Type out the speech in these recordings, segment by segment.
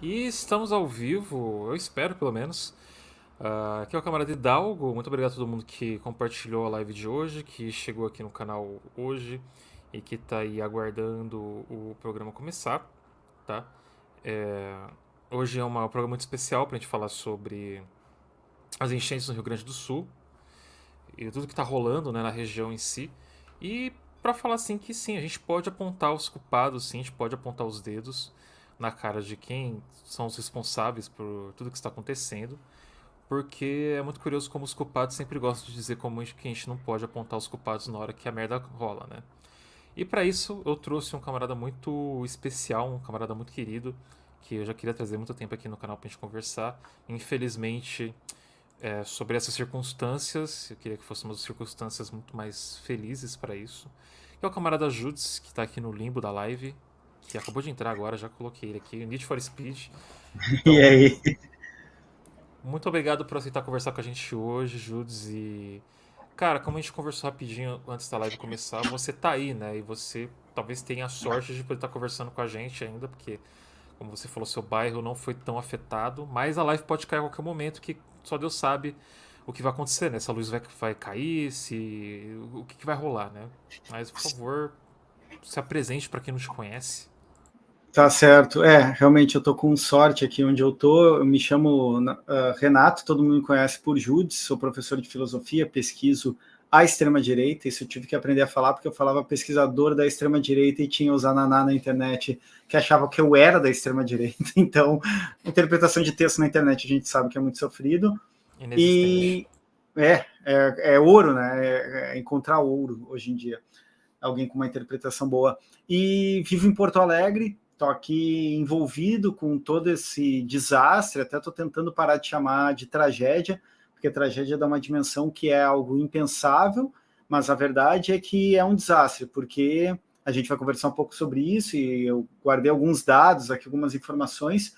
E estamos ao vivo, eu espero pelo menos. Aqui é o camarada Hidalgo. Muito obrigado a todo mundo que compartilhou a live de hoje, que chegou aqui no canal hoje e que está aí aguardando o programa começar, tá? É, Hoje é um programa muito especial para a gente falar sobre as enchentes no Rio Grande do Sul e tudo que está rolando, né, na região em si. E para falar assim que sim, a gente pode apontar os culpados, sim, a gente pode apontar os dedos na cara de quem são os responsáveis por tudo que está acontecendo, porque é muito curioso como os culpados sempre gostam de dizer como que a gente não pode apontar os culpados na hora que a merda rola, né? E para isso eu trouxe um camarada muito especial, um camarada muito querido, que eu já queria trazer muito tempo aqui no canal pra gente conversar. Infelizmente, sobre essas circunstâncias, eu queria que fôssemos circunstâncias muito mais felizes para isso. Que é o camarada Judes, que tá aqui no limbo da live, que acabou de entrar agora, já coloquei ele aqui, Need for Speed. E Então, aí? muito obrigado por aceitar conversar com a gente hoje, Judes. E, cara, como a gente conversou rapidinho antes da live começar, você tá aí, né? E você talvez tenha a sorte de poder estar conversando com a gente ainda, porque, como você falou, seu bairro não foi tão afetado. Mas a live pode cair a qualquer momento, que só Deus sabe o que vai acontecer, né? Se a luz vai cair, se o que vai rolar, né? Mas, por favor, se apresente para quem não te conhece. Tá certo. Realmente eu tô com sorte aqui onde eu tô. Eu me chamo Renato, todo mundo me conhece por Judes, sou professor de filosofia, pesquiso a extrema-direita. Isso eu tive que aprender a falar porque eu falava pesquisador da extrema-direita e tinha os ananá na internet que achavam que eu era da extrema-direita. Então, interpretação de texto na internet a gente sabe que é muito sofrido. Inexistente. E é ouro, né? É encontrar ouro hoje em dia. Alguém com uma interpretação boa. E vivo em Porto Alegre, estou aqui envolvido com todo esse desastre, até estou tentando parar de chamar de tragédia, porque tragédia dá uma dimensão que é algo impensável, mas a verdade é que é um desastre, porque a gente vai conversar um pouco sobre isso, e eu guardei alguns dados aqui, algumas informações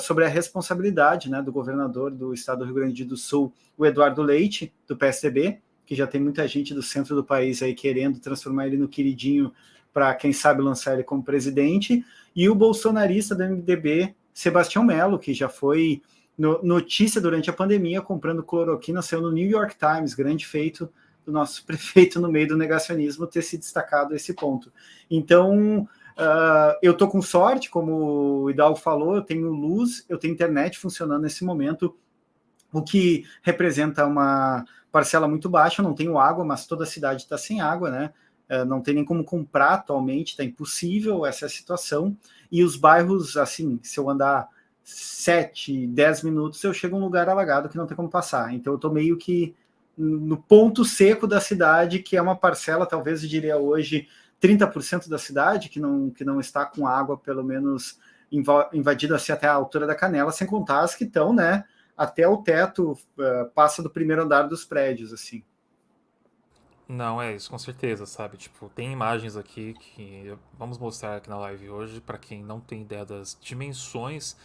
sobre a responsabilidade, né, do governador do estado do Rio Grande do Sul, o Eduardo Leite, do PSDB, que já tem muita gente do centro do país aí querendo transformar ele no queridinho para, quem sabe, lançar ele como presidente, e o bolsonarista do MDB, Sebastião Melo, que já foi notícia durante a pandemia, comprando cloroquina, saiu no New York Times, grande feito do nosso prefeito no meio do negacionismo ter se destacado esse ponto. Então, eu estou com sorte, como o Hidalgo falou, eu tenho luz, eu tenho internet funcionando nesse momento, o que representa uma parcela muito baixa. Eu não tenho água, mas toda a cidade está sem água, né? Não tem nem como comprar atualmente, está impossível essa situação. E os bairros, assim, se eu andar 7, 10 minutos, eu chego a um lugar alagado que não tem como passar. Então eu estou meio que no ponto seco da cidade, que é uma parcela, talvez eu diria hoje, 30% da cidade que não está com água, pelo menos invadida assim, até a altura da canela, sem contar as que estão, né, até o teto, passa do primeiro andar dos prédios, assim. Não, é isso, com certeza, sabe? Tipo, tem imagens aqui que vamos mostrar aqui na live hoje para quem não tem ideia das dimensões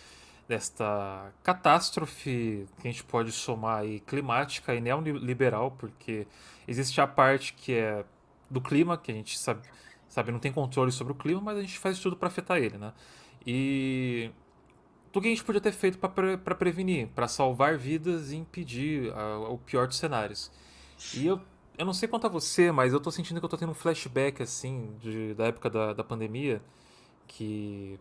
desta catástrofe que a gente pode somar aí climática e neoliberal, porque existe a parte que é do clima, que a gente sabe não tem controle sobre o clima, mas a gente faz tudo para afetar ele, né? E tudo que a gente podia ter feito para prevenir, para salvar vidas e impedir o pior dos cenários. E eu não sei quanto a você, mas eu tô sentindo que eu tô tendo um flashback, assim, da época da pandemia, que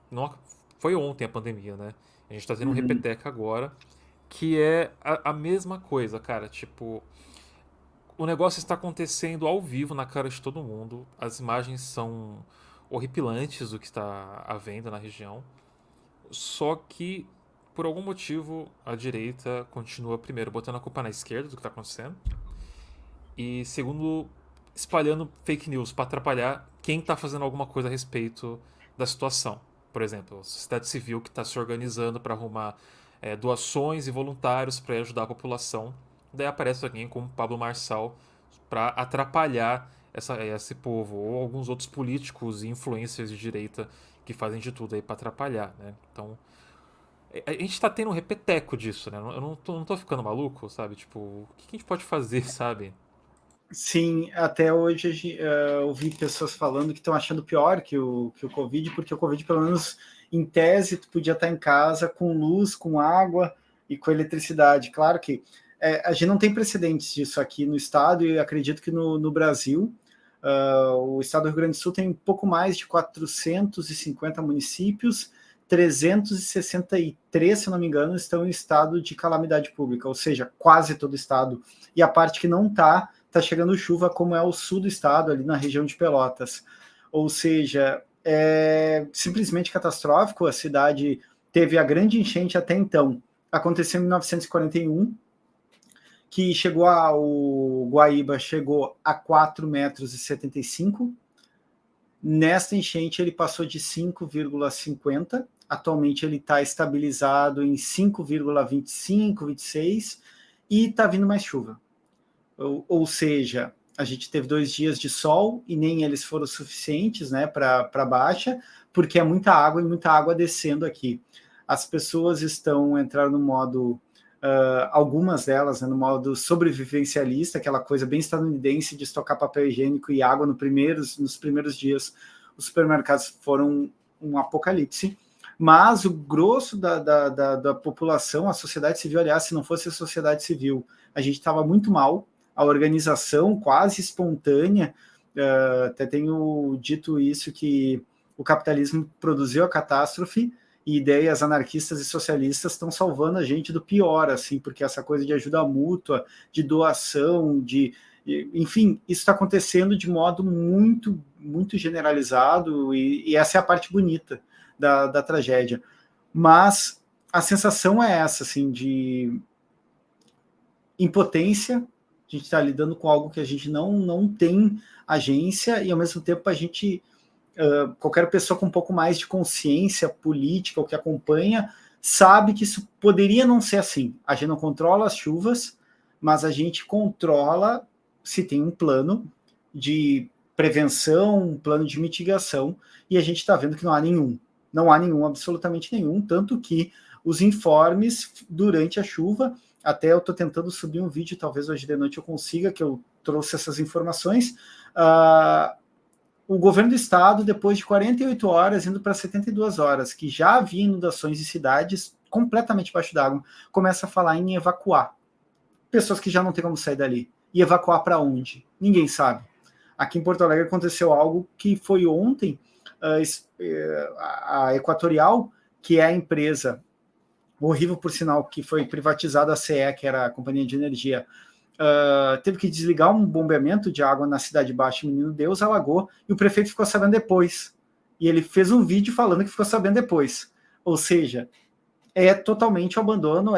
não, foi ontem a pandemia, né? A gente tá tendo um Uhum. repeteca agora, que é a mesma coisa, cara. Tipo, o negócio está acontecendo ao vivo na cara de todo mundo. As imagens são horripilantes do que está havendo na região. Só que, por algum motivo, a direita continua, primeiro, botando a culpa na esquerda do que está acontecendo. E segundo, espalhando fake news para atrapalhar quem está fazendo alguma coisa a respeito da situação. Por exemplo, a sociedade civil que está se organizando para arrumar doações e voluntários para ajudar a população. Daí aparece alguém como Pablo Marçal para atrapalhar esse povo, ou alguns outros políticos e influencers de direita que fazem de tudo aí para atrapalhar, né? Então, a gente tá tendo um repeteco disso, né? Eu não tô ficando maluco, sabe? Tipo, o que a gente pode fazer, sabe? Sim, até hoje ouvi pessoas falando que estão achando pior que o Covid, porque o Covid, pelo menos em tese, tu podia estar em casa com luz, com água e com eletricidade. Claro que a gente não tem precedentes disso aqui no estado e acredito que no Brasil, o estado do Rio Grande do Sul tem um pouco mais de 450 municípios, 363, se não me engano, estão em estado de calamidade pública, ou seja, quase todo o estado. E a parte que não está chegando chuva, como é o sul do estado, ali na região de Pelotas. Ou seja, é simplesmente catastrófico. A cidade teve a grande enchente até então. Aconteceu em 1941, que chegou o Guaíba chegou a 4,75 metros. Nesta enchente ele passou de 5,50. Atualmente ele está estabilizado em 5,25, 26 e está vindo mais chuva. Ou seja, a gente teve 2 dias de sol e nem eles foram suficientes, né, para baixa, porque é muita água e muita água descendo aqui. As pessoas entraram no modo, algumas delas, né, no modo sobrevivencialista, aquela coisa bem estadunidense de estocar papel higiênico e água nos primeiros dias. Os supermercados foram um apocalipse, mas o grosso da população, a sociedade civil, aliás, se não fosse a sociedade civil, a gente estava muito mal. A organização quase espontânea, até tenho dito isso, que o capitalismo produziu a catástrofe e ideias anarquistas e socialistas estão salvando a gente do pior, assim, porque essa coisa de ajuda mútua, de doação, enfim, isso está acontecendo de modo muito, muito generalizado e essa é a parte bonita da tragédia. Mas a sensação é essa, assim, de impotência. A gente está lidando com algo que a gente não tem agência e, ao mesmo tempo, a gente, qualquer pessoa com um pouco mais de consciência política ou que acompanha, sabe que isso poderia não ser assim. A gente não controla as chuvas, mas a gente controla se tem um plano de prevenção, um plano de mitigação, e a gente está vendo que não há nenhum. Não há nenhum, absolutamente nenhum, tanto que os informes durante a chuva, até eu estou tentando subir um vídeo, talvez hoje de noite eu consiga, que eu trouxe essas informações. O governo do estado, depois de 48 horas, indo para 72 horas, que já havia inundações de cidades completamente baixo d'água, começa a falar em evacuar pessoas que já não têm como sair dali. E evacuar para onde? Ninguém sabe. Aqui em Porto Alegre aconteceu algo que foi ontem, a Equatorial, que é a empresa horrível, por sinal, que foi privatizada, a CE, que era a companhia de energia, teve que desligar um bombeamento de água na Cidade Baixa, Menino Deus, alagou, e o prefeito ficou sabendo depois. E ele fez um vídeo falando que ficou sabendo depois. Ou seja, é totalmente o abandono,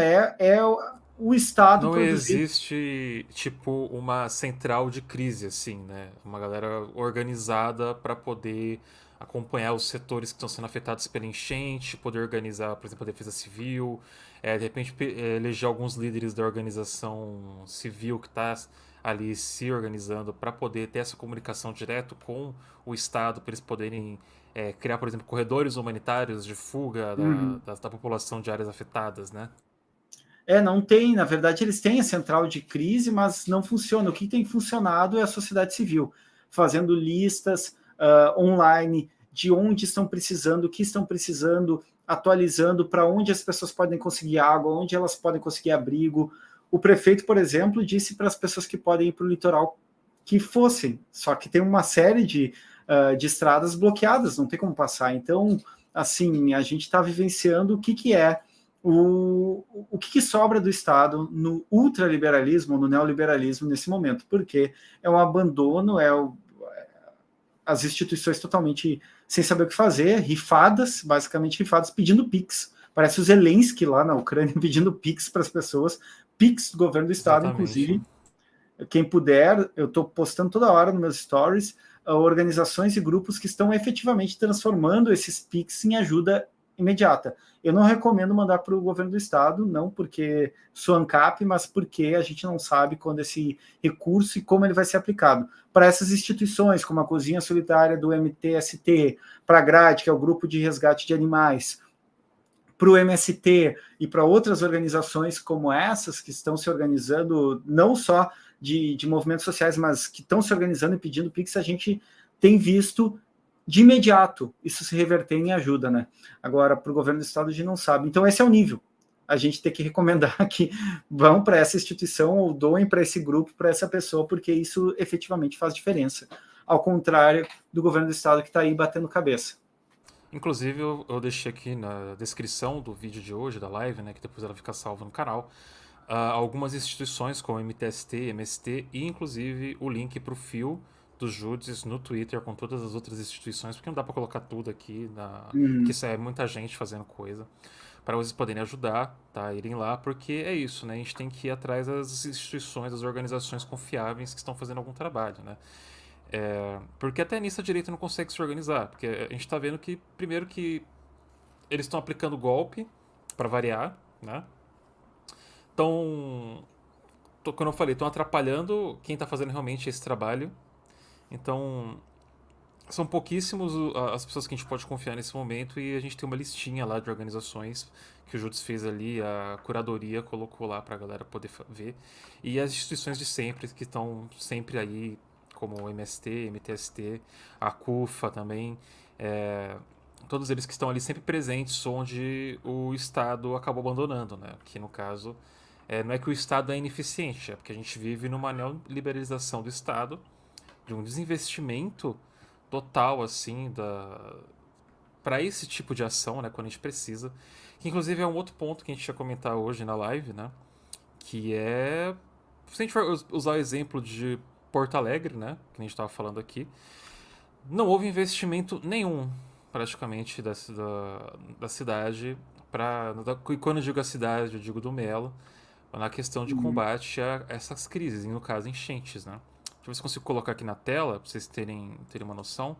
o Estado Não produzir. existe, tipo, uma central de crise, assim, né? Uma galera organizada para poder acompanhar os setores que estão sendo afetados pela enchente, poder organizar, por exemplo, a defesa civil, de repente eleger alguns líderes da organização civil que está ali se organizando para poder ter essa comunicação direto com o Estado, para eles poderem criar, por exemplo, corredores humanitários de fuga da população de áreas afetadas, né? Não tem, na verdade, eles têm a central de crise, mas não funciona. O que tem funcionado é a sociedade civil, fazendo listas online de onde estão precisando, o que estão precisando, atualizando para onde as pessoas podem conseguir água, onde elas podem conseguir abrigo. O prefeito, por exemplo, disse para as pessoas que podem ir para o litoral que fossem, só que tem uma série de estradas bloqueadas, não tem como passar. Então, assim, a gente está vivenciando o que é o que sobra do Estado no ultraliberalismo, no neoliberalismo nesse momento, porque é um abandono, as instituições totalmente sem saber o que fazer, rifadas, basicamente rifadas, pedindo Pix. Parece o Zelensky lá na Ucrânia pedindo Pix para as pessoas, Pix do governo do Estado, Exatamente. inclusive. Quem puder, eu estou postando toda hora nos meus stories, organizações e grupos que estão efetivamente transformando esses Pix em ajuda imediata. Eu não recomendo mandar para o governo do estado, não porque sou ANCAP, mas porque a gente não sabe quando esse recurso e como ele vai ser aplicado. Para essas instituições, como a Cozinha Solidária do MTST, para a GRAD, que é o Grupo de Resgate de Animais, para o MST e para outras organizações como essas que estão se organizando, não só de movimentos sociais, mas que estão se organizando e pedindo Pix, a gente tem visto de imediato isso se reverter em ajuda, né? Agora, para o governo do estado, a gente não sabe. Então, esse é o nível. A gente tem que recomendar que vão para essa instituição ou doem para esse grupo, para essa pessoa, porque isso efetivamente faz diferença. Ao contrário do governo do estado que está aí batendo cabeça. Inclusive, eu deixei aqui na descrição do vídeo de hoje, da live, né, que depois ela fica salva no canal, algumas instituições como MTST, MST e inclusive o link para o fio dos Judes no Twitter com todas as outras instituições, porque não dá para colocar tudo aqui, porque isso é muita gente fazendo coisa, para vocês poderem ajudar, tá? Irem lá, porque é isso, né? A gente tem que ir atrás das instituições, das organizações confiáveis que estão fazendo algum trabalho, né? Porque até nisso a direita não consegue se organizar, porque a gente está vendo que, primeiro que eles estão aplicando golpe, para variar, né? Então, como eu falei, estão atrapalhando quem está fazendo realmente esse trabalho. Então, são pouquíssimos as pessoas que a gente pode confiar nesse momento e a gente tem uma listinha lá de organizações que o Judes fez ali, a curadoria colocou lá pra galera poder ver. E as instituições de sempre, que estão sempre aí, como o MST, MTST, a CUFA também, todos eles que estão ali sempre presentes onde o Estado acabou abandonando, né? Que no caso, não é que o Estado é ineficiente, é porque a gente vive numa neoliberalização do Estado, de um desinvestimento total, assim, para esse tipo de ação, né, quando a gente precisa. Que inclusive é um outro ponto que a gente ia comentar hoje na live, né, que é... Se a gente for usar o exemplo de Porto Alegre, né, que a gente estava falando aqui, não houve investimento nenhum, praticamente, da cidade, e quando eu digo a cidade, eu digo do Melo, na questão de combate a essas crises, e no caso, enchentes, né. Deixa eu ver se eu consigo colocar aqui na tela, para vocês terem uma noção.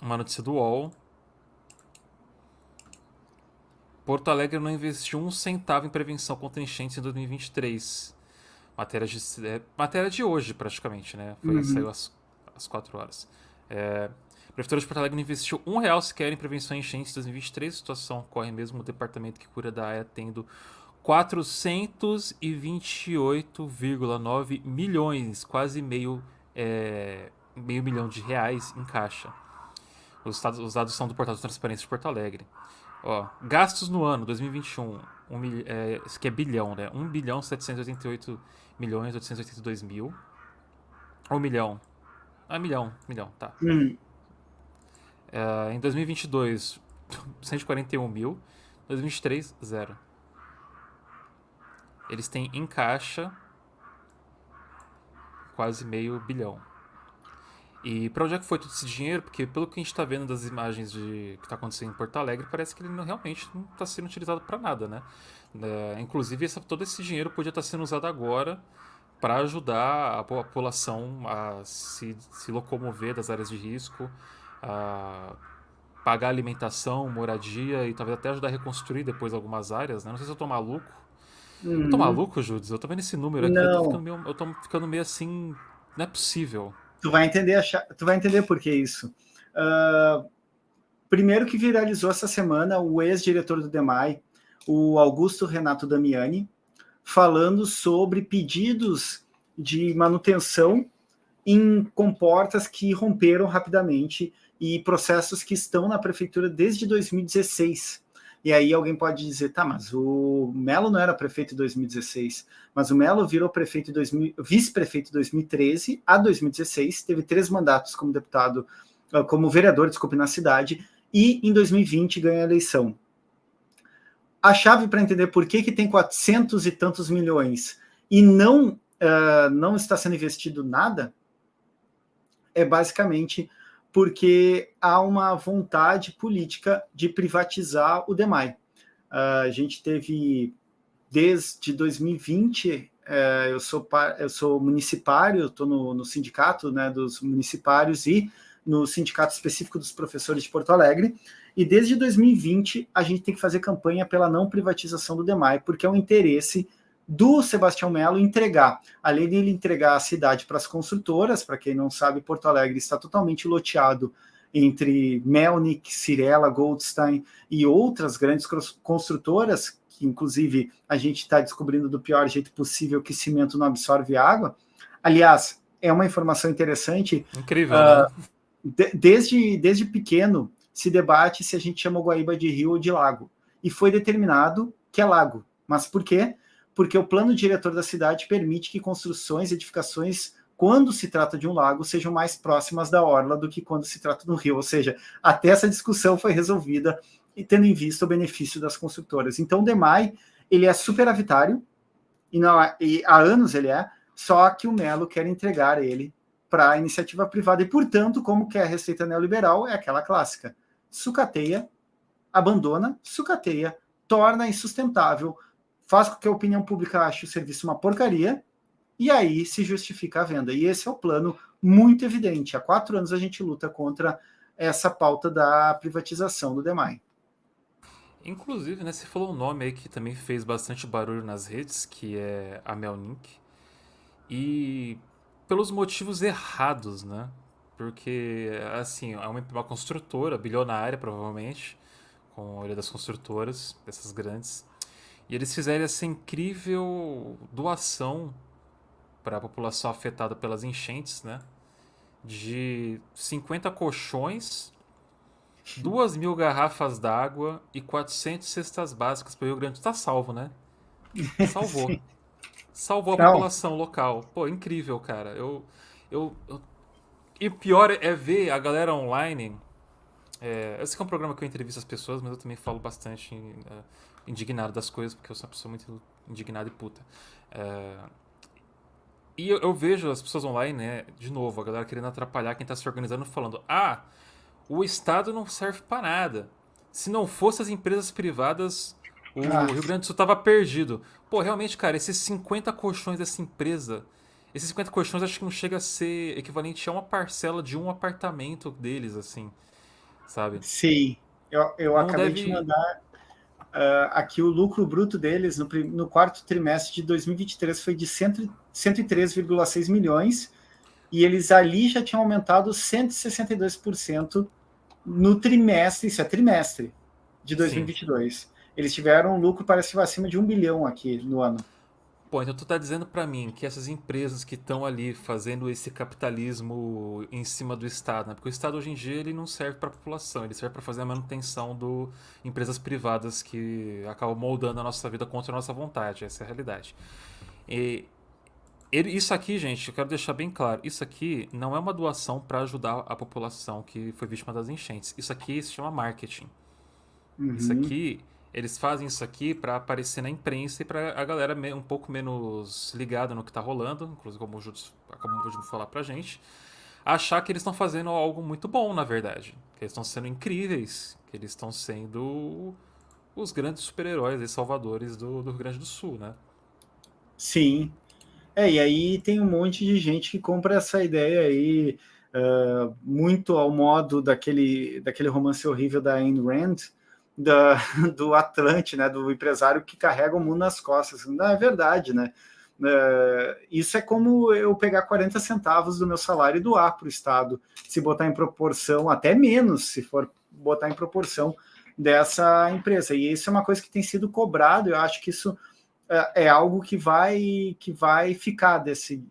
Uma notícia do UOL. Porto Alegre não investiu um centavo em prevenção contra enchentes em 2023. Matéria de hoje, praticamente, né? Saiu às 4 horas. A Prefeitura de Porto Alegre não investiu R$1 sequer em prevenção a enchentes em 2023. A situação ocorre mesmo no departamento que cura da AIA, tendo 428,9 milhões, quase meio milhão de reais em caixa. Os dados são do Portal de Transparência de Porto Alegre. Ó, gastos no ano 2021, isso aqui é bilhão, né? 1.788.882.000. Ou milhão. Milhão, tá. Em 2022, 141 mil. 2023, 0. Eles têm em caixa quase meio bilhão. E pra onde é que foi todo esse dinheiro? Porque pelo que a gente tá vendo das imagens que tá acontecendo em Porto Alegre, parece que ele realmente não tá sendo utilizado para nada, né? Inclusive, todo esse dinheiro podia estar sendo usado agora para ajudar a população a se locomover das áreas de risco, a pagar alimentação, moradia e talvez até ajudar a reconstruir depois algumas áreas, né? Não sei se eu tô maluco. Eu tô maluco, Judes? Eu tô vendo esse número aqui, eu tô ficando meio assim... Não é possível. Tu vai entender por que isso. Primeiro que viralizou essa semana o ex-diretor do DEMAI, o Augusto Renato Damiani, falando sobre pedidos de manutenção em comportas que romperam rapidamente e processos que estão na prefeitura desde 2016. E aí alguém pode dizer, tá, mas o Melo não era prefeito em 2016, mas o Melo virou vice-prefeito em 2013 a 2016, teve 3 mandatos como deputado, como vereador, desculpe, na cidade, e em 2020 ganha a eleição. A chave para entender por que tem 400 e tantos milhões e não está sendo investido nada é basicamente porque há uma vontade política de privatizar o DEMAI. A gente teve, desde 2020, eu sou municipário, estou no sindicato, né, dos municipários e no sindicato específico dos professores de Porto Alegre, e desde 2020 a gente tem que fazer campanha pela não privatização do DEMAI, porque é um interesse do Sebastião Melo entregar, além dele entregar a cidade para as construtoras, para quem não sabe, Porto Alegre está totalmente loteado entre Melnick, Cirela, Goldstein e outras grandes construtoras que inclusive a gente está descobrindo do pior jeito possível que cimento não absorve água. Aliás, é uma informação interessante. Incrível, né? Desde pequeno se debate se a gente chama Guaíba de rio ou de lago. E foi determinado que é lago. Mas por quê? Porque o plano diretor da cidade permite que construções, edificações, quando se trata de um lago, sejam mais próximas da orla do que quando se trata do rio. Ou seja, até essa discussão foi resolvida e tendo em vista o benefício das construtoras. Então, o DEMAI, ele é superavitário, e há anos ele é, só que o Melo quer entregar ele para a iniciativa privada. E, portanto, como que é a receita neoliberal, é aquela clássica. Sucateia, abandona, sucateia, torna insustentável, faz com que a opinião pública ache o serviço uma porcaria, e aí se justifica a venda. E esse é o plano muito evidente. Há 4 anos a gente luta contra essa pauta da privatização do DEMAI. Inclusive, né, você falou um nome aí que também fez bastante barulho nas redes, que é a Melnink. E pelos motivos errados, né? Porque, assim, é uma construtora bilionária, provavelmente, com a maioria das construtoras, dessas grandes. E eles fizeram essa incrível doação para a população afetada pelas enchentes, né? De 50 colchões, 2.000 garrafas d'água e 400 cestas básicas para o Rio Grande. Tá salvo, né? Salvou. Salvou a Não, população local. Pô, incrível, cara. Eu... E pior é ver a galera online. Esse aqui é um programa que eu entrevisto as pessoas, mas eu também falo bastante indignado das coisas, porque eu sou uma pessoa muito indignada e puta. E eu vejo as pessoas online, né, de novo, a galera querendo atrapalhar quem tá se organizando, falando: ah, o Estado não serve pra nada. Se não fosse as empresas privadas, o Rio Grande do Sul tava perdido. Pô, realmente, cara, esses 50 colchões dessa empresa, esses 50 colchões acho que não chega a ser equivalente a uma parcela de um apartamento deles, assim, sabe? sim, eu Não acabei de deve. mandar aqui o lucro bruto deles no quarto trimestre de 2023 foi de 103,6 milhões, e eles ali já tinham aumentado 162% no trimestre, isso é trimestre, de Sim. 2022. Eles tiveram um lucro, parece, acima de 1 bilhão aqui no ano. Pô, então tu tá dizendo pra mim que essas empresas que estão ali fazendo esse capitalismo em cima do Estado, né? Porque o Estado hoje em dia ele não serve pra população, ele serve pra fazer a manutenção do empresas privadas que acabam moldando a nossa vida contra a nossa vontade, essa é a realidade. E isso aqui, gente, eu quero deixar bem claro, isso aqui não é uma doação pra ajudar a população que foi vítima das enchentes. Isso aqui se chama marketing. Isso Uhum. aqui, eles fazem isso aqui pra aparecer na imprensa e pra a galera um pouco menos ligada no que tá rolando, inclusive como o Júlio acabou de falar pra gente, achar que eles estão fazendo algo muito bom, na verdade. Que eles estão sendo incríveis, que eles estão sendo os grandes super-heróis e salvadores do Rio Grande do Sul, né? Sim. E aí tem um monte de gente que compra essa ideia aí, muito ao modo daquele romance horrível da Ayn Rand, da, do Atlante, né, do empresário que carrega o mundo nas costas. Não é verdade, né? Isso é como eu pegar 40 centavos do meu salário e doar para o Estado, se botar em proporção, até menos, se for botar em proporção dessa empresa. E isso é uma coisa que tem sido cobrado, eu acho que isso é algo que vai ficar desse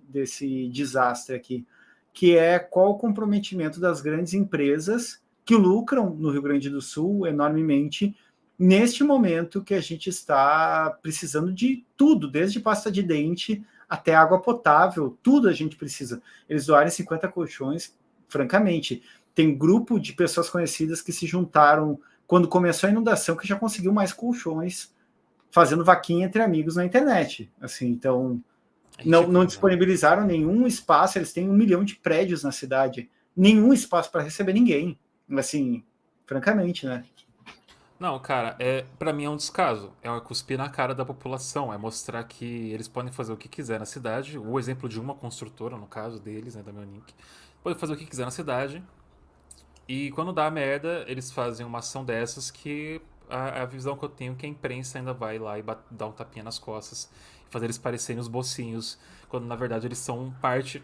desastre aqui, que é qual o comprometimento das grandes empresas que lucram no Rio Grande do Sul enormemente neste momento que a gente está precisando de tudo, desde pasta de dente até água potável, tudo a gente precisa. Eles doarem 50 colchões, francamente. Tem grupo de pessoas conhecidas que se juntaram quando começou a inundação, que já conseguiu mais colchões fazendo vaquinha entre amigos na internet. Assim, então, É não ridículo, né? disponibilizaram nenhum espaço, eles têm 1 milhão de prédios na cidade, nenhum espaço para receber ninguém. Assim, francamente, né? Não, cara, para mim é um descaso. É uma cuspir na cara da população. É mostrar que eles podem fazer o que quiser na cidade. O exemplo de uma construtora, no caso deles, né, da Melnick. Podem fazer o que quiser na cidade. E quando dá merda, eles fazem uma ação dessas que a visão que eu tenho é que a imprensa ainda vai lá e dá um tapinha nas costas. Fazer eles parecerem os mocinhos. Quando na verdade eles são parte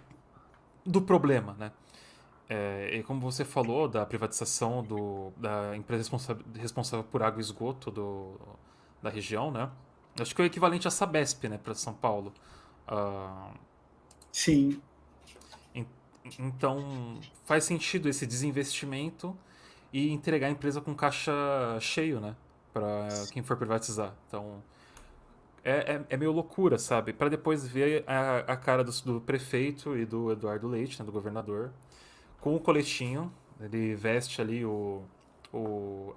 do problema, né? E como você falou da privatização da empresa responsável por água e esgoto da região, né? Acho que é o equivalente à Sabesp, né, para São Paulo. Ah, Sim, en- então faz sentido esse desinvestimento e entregar a empresa com caixa cheio, né, para quem for privatizar. Então é meio loucura, sabe? Para depois ver a cara do prefeito e do Eduardo Leite, né, do governador, com o coletinho. Ele veste ali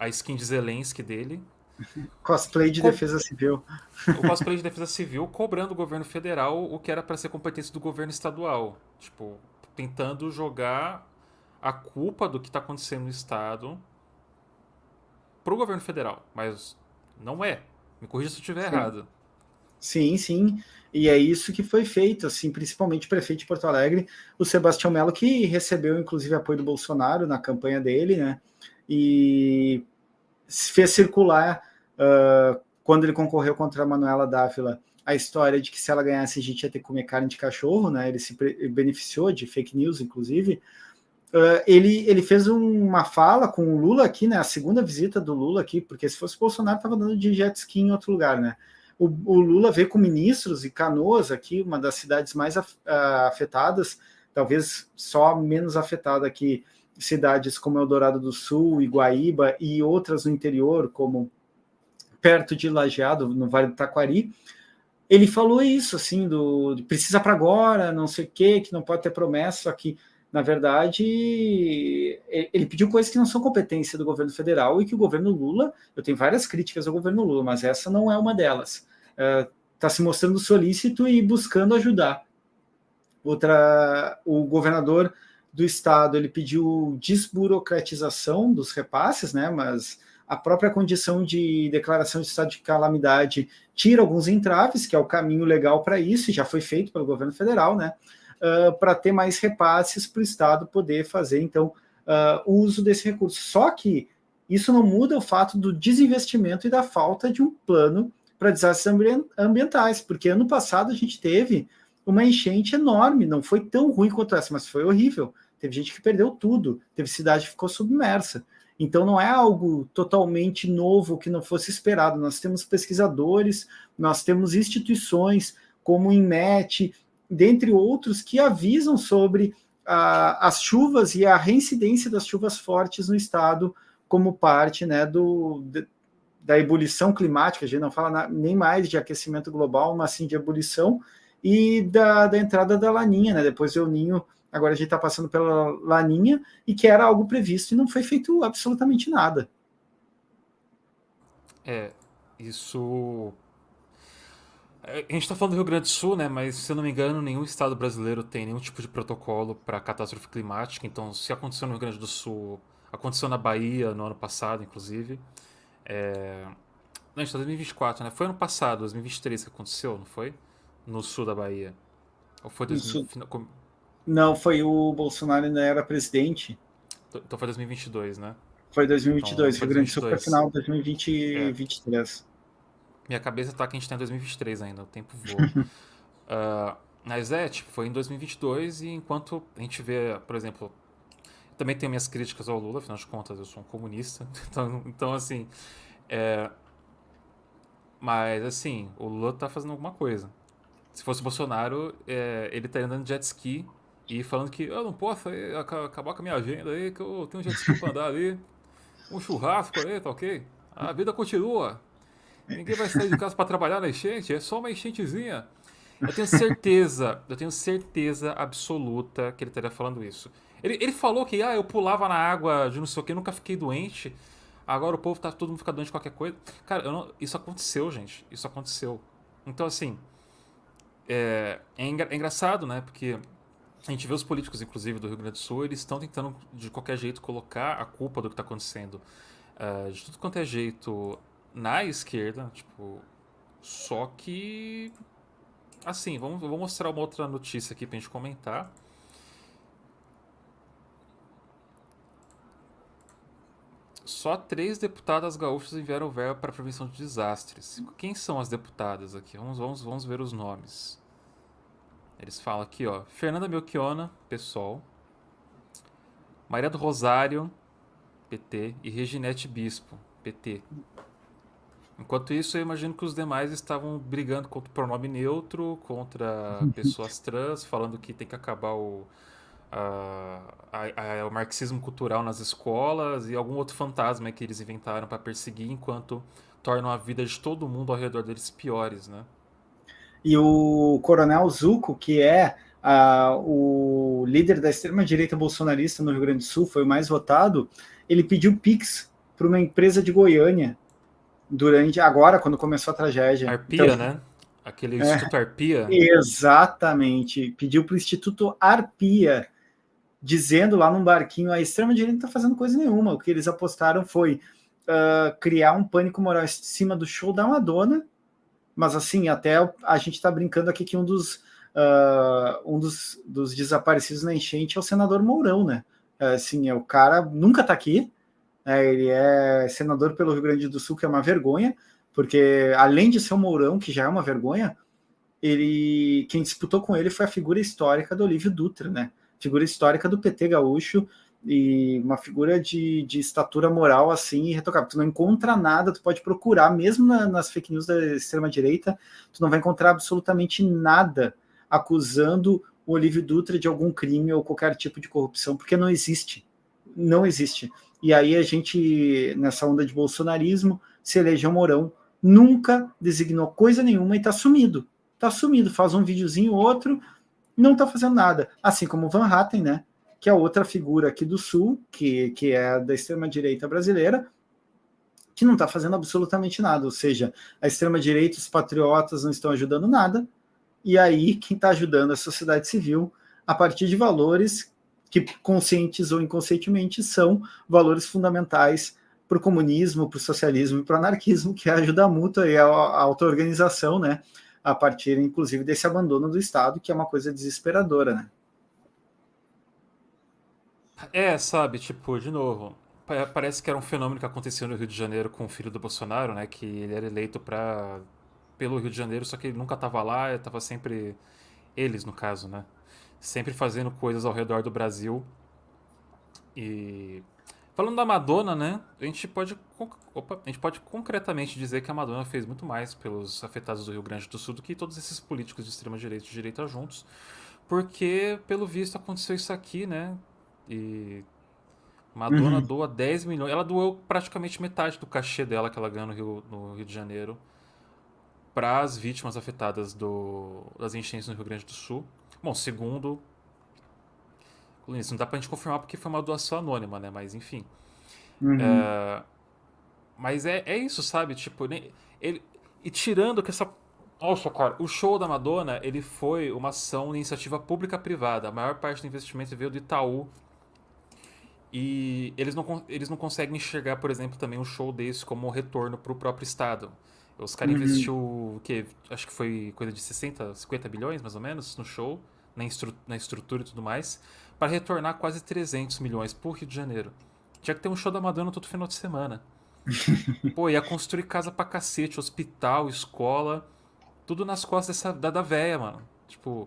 a skin de Zelensky dele. cosplay de Co defesa civil. o cosplay de defesa civil cobrando do governo federal o que era para ser competência do governo estadual. Tipo, tentando jogar a culpa do que tá acontecendo no estado pro governo federal. Mas não é. Me corrija se eu estiver Sim. errado. Sim, sim. E é isso que foi feito, assim, principalmente o prefeito de Porto Alegre, o Sebastião Melo, que recebeu inclusive apoio do Bolsonaro na campanha dele, né? E fez circular, quando ele concorreu contra a Manuela Dávila, a história de que se ela ganhasse a gente ia ter que comer carne de cachorro, né? Ele se beneficiou de fake news, inclusive. Ele fez uma fala com o Lula aqui, né? A segunda visita do Lula aqui, porque se fosse o Bolsonaro, estava dando de jet ski em outro lugar, né? O Lula veio com ministros e Canoas aqui, uma das cidades mais afetadas, talvez só menos afetada que cidades como Eldorado do Sul, Iguaíba e outras no interior, como perto de Lajeado, no Vale do Taquari. Ele falou isso, assim, do precisa para agora, não sei o quê, que não pode ter promessa, só que, na verdade, ele pediu coisas que não são competência do governo federal e que o governo Lula, eu tenho várias críticas ao governo Lula, mas essa não é uma delas. Está se mostrando solícito e buscando ajudar. O governador do estado, ele pediu desburocratização dos repasses, né, mas a própria condição de declaração de estado de calamidade tira alguns entraves, que é o caminho legal para isso, e já foi feito pelo governo federal, né, para ter mais repasses para o estado poder fazer, então, o uso desse recurso. Só que isso não muda o fato do desinvestimento e da falta de um plano para desastres ambientais, porque ano passado a gente teve uma enchente enorme, não foi tão ruim quanto essa, mas foi horrível. Teve gente que perdeu tudo, teve cidade que ficou submersa. Então não é algo totalmente novo que não fosse esperado. Nós temos pesquisadores, nós temos instituições como o INMET, dentre outros, que avisam sobre as chuvas e a reincidência das chuvas fortes no estado como parte, né, da ebulição climática. A gente não fala nem mais de aquecimento global, mas sim de ebulição, e da entrada da laninha, né? Depois do El Ninho, agora a gente está passando pela laninha, e que era algo previsto e não foi feito absolutamente nada. É, isso. A gente tá falando do Rio Grande do Sul, né? Mas se eu não me engano, nenhum estado brasileiro tem nenhum tipo de protocolo para catástrofe climática. Então, se aconteceu no Rio Grande do Sul, aconteceu na Bahia no ano passado, inclusive. Não, a gente tá em 2024, né? Foi ano passado, 2023 que aconteceu, não foi? No sul da Bahia. Ou foi 2000, Isso não foi, o Bolsonaro ainda era presidente, então foi 2022, né? foi Então 2022, foi Rio Grande do Sul foi 2022. final de 2020 e É. 2023. Minha cabeça tá que a gente tá em 2023 ainda, o tempo voa. Mas tipo, foi em 2022 e enquanto a gente vê, por exemplo, também tenho minhas críticas ao Lula, afinal de contas eu sou um comunista, então assim, mas assim, o Lula tá fazendo alguma coisa. Se fosse o Bolsonaro, ele estaria andando de jet ski e falando que eu não posso acabar com a minha agenda aí, que eu tenho um jet ski pra andar ali, um churrasco aí, tá ok? A vida continua. Ninguém vai sair de casa para trabalhar na enchente, é só uma enchentezinha. Eu tenho certeza absoluta que ele estaria falando isso. Ele falou que eu pulava na água de não sei o que, nunca fiquei doente. Agora o povo tá todo mundo fica doente de qualquer coisa. Cara, isso aconteceu, gente. Isso aconteceu. Então, assim, é engraçado, né? Porque a gente vê os políticos, inclusive, do Rio Grande do Sul, eles estão tentando, de qualquer jeito, colocar a culpa do que está acontecendo de tudo quanto é jeito na esquerda, tipo. Só que. Assim, vou mostrar uma outra notícia aqui pra gente comentar. Só 3 deputadas gaúchas enviaram verba para prevenção de desastres. Quem são as deputadas aqui? Vamos ver os nomes. Eles falam aqui, ó. Fernanda Melchiona, PSOL. Maria do Rosário, PT. E Reginete Bispo, PT. Enquanto isso, eu imagino que os demais estavam brigando contra o pronome neutro, contra pessoas trans, falando que tem que acabar o marxismo cultural nas escolas e algum outro fantasma que eles inventaram para perseguir, enquanto tornam a vida de todo mundo ao redor deles piores, né? E o Coronel Zucco, que é o líder da extrema-direita bolsonarista no Rio Grande do Sul, foi o mais votado, ele pediu Pix para uma empresa de Goiânia agora, quando começou a tragédia. Então, Arpia, né? Aquele é, Instituto Arpia. exatamente, pediu para o Instituto Arpia, dizendo lá num barquinho, a extrema-direita não está fazendo coisa nenhuma, o que eles apostaram foi criar um pânico moral em cima do show da Madonna, mas assim, até a gente está brincando aqui que um dos desaparecidos na enchente é o senador Mourão, né? Assim, o cara nunca está aqui, ele é senador pelo Rio Grande do Sul, que é uma vergonha, porque além de ser o Mourão, que já é uma vergonha, quem disputou com ele foi a figura histórica do Olívio Dutra, né? Figura histórica do PT gaúcho e uma figura de estatura moral assim irretocável. Tu não encontra nada, tu pode procurar, mesmo nas fake news da extrema-direita, tu não vai encontrar absolutamente nada acusando o Olívio Dutra de algum crime ou qualquer tipo de corrupção, porque não existe. Não existe. E aí a gente, nessa onda de bolsonarismo, se elegeu Mourão, nunca designou coisa nenhuma e está sumido. Está sumido, faz um videozinho outro, não está fazendo nada. Assim como o Van Hatten, né? Que é outra figura aqui do Sul, que é da extrema-direita brasileira, que não está fazendo absolutamente nada. Ou seja, a extrema-direita, os patriotas não estão ajudando nada, e aí quem está ajudando a sociedade civil a partir de valores que, conscientes ou inconscientemente, são valores fundamentais para o comunismo, para o socialismo e para o anarquismo, que é a ajuda mútua e a auto-organização, né? A partir, inclusive, desse abandono do Estado, que é uma coisa desesperadora, né? É, sabe, tipo, de novo, parece que era um fenômeno que aconteceu no Rio de Janeiro com o filho do Bolsonaro, né? Que ele era eleito pelo Rio de Janeiro, só que ele nunca tava lá, tava sempre. Eles, no caso, né? Sempre fazendo coisas ao redor do Brasil. E. Falando da Madonna, né? A gente pode concretamente dizer que a Madonna fez muito mais pelos afetados do Rio Grande do Sul do que todos esses políticos de extrema-direita e de direita juntos. Porque, pelo visto, aconteceu isso aqui, né? E Madonna Uhum. doa 10 milhões. Ela doou praticamente metade do cachê dela que ela ganha no Rio de Janeiro para as vítimas afetadas das enchentes no Rio Grande do Sul. Bom, segundo. Isso não dá pra gente confirmar porque foi uma doação anônima, né? Mas enfim. Uhum. Mas é isso, sabe? Tipo, ele, e tirando que essa. Nossa, cara, o show da Madonna, ele foi uma ação de iniciativa pública-privada. A maior parte do investimento veio do Itaú. E eles não conseguem enxergar, por exemplo, também um show desse como um retorno pro próprio Estado. Os caras Uhum. investiu, o quê? Acho que foi coisa de 60, 50 bilhões, mais ou menos, no show, na estrutura e tudo mais, para retornar quase 300 milhões pro Rio de Janeiro. Tinha que ter um show da Madonna todo final de semana. Pô, ia construir casa pra cacete, hospital, escola, tudo nas costas da véia, mano. Tipo,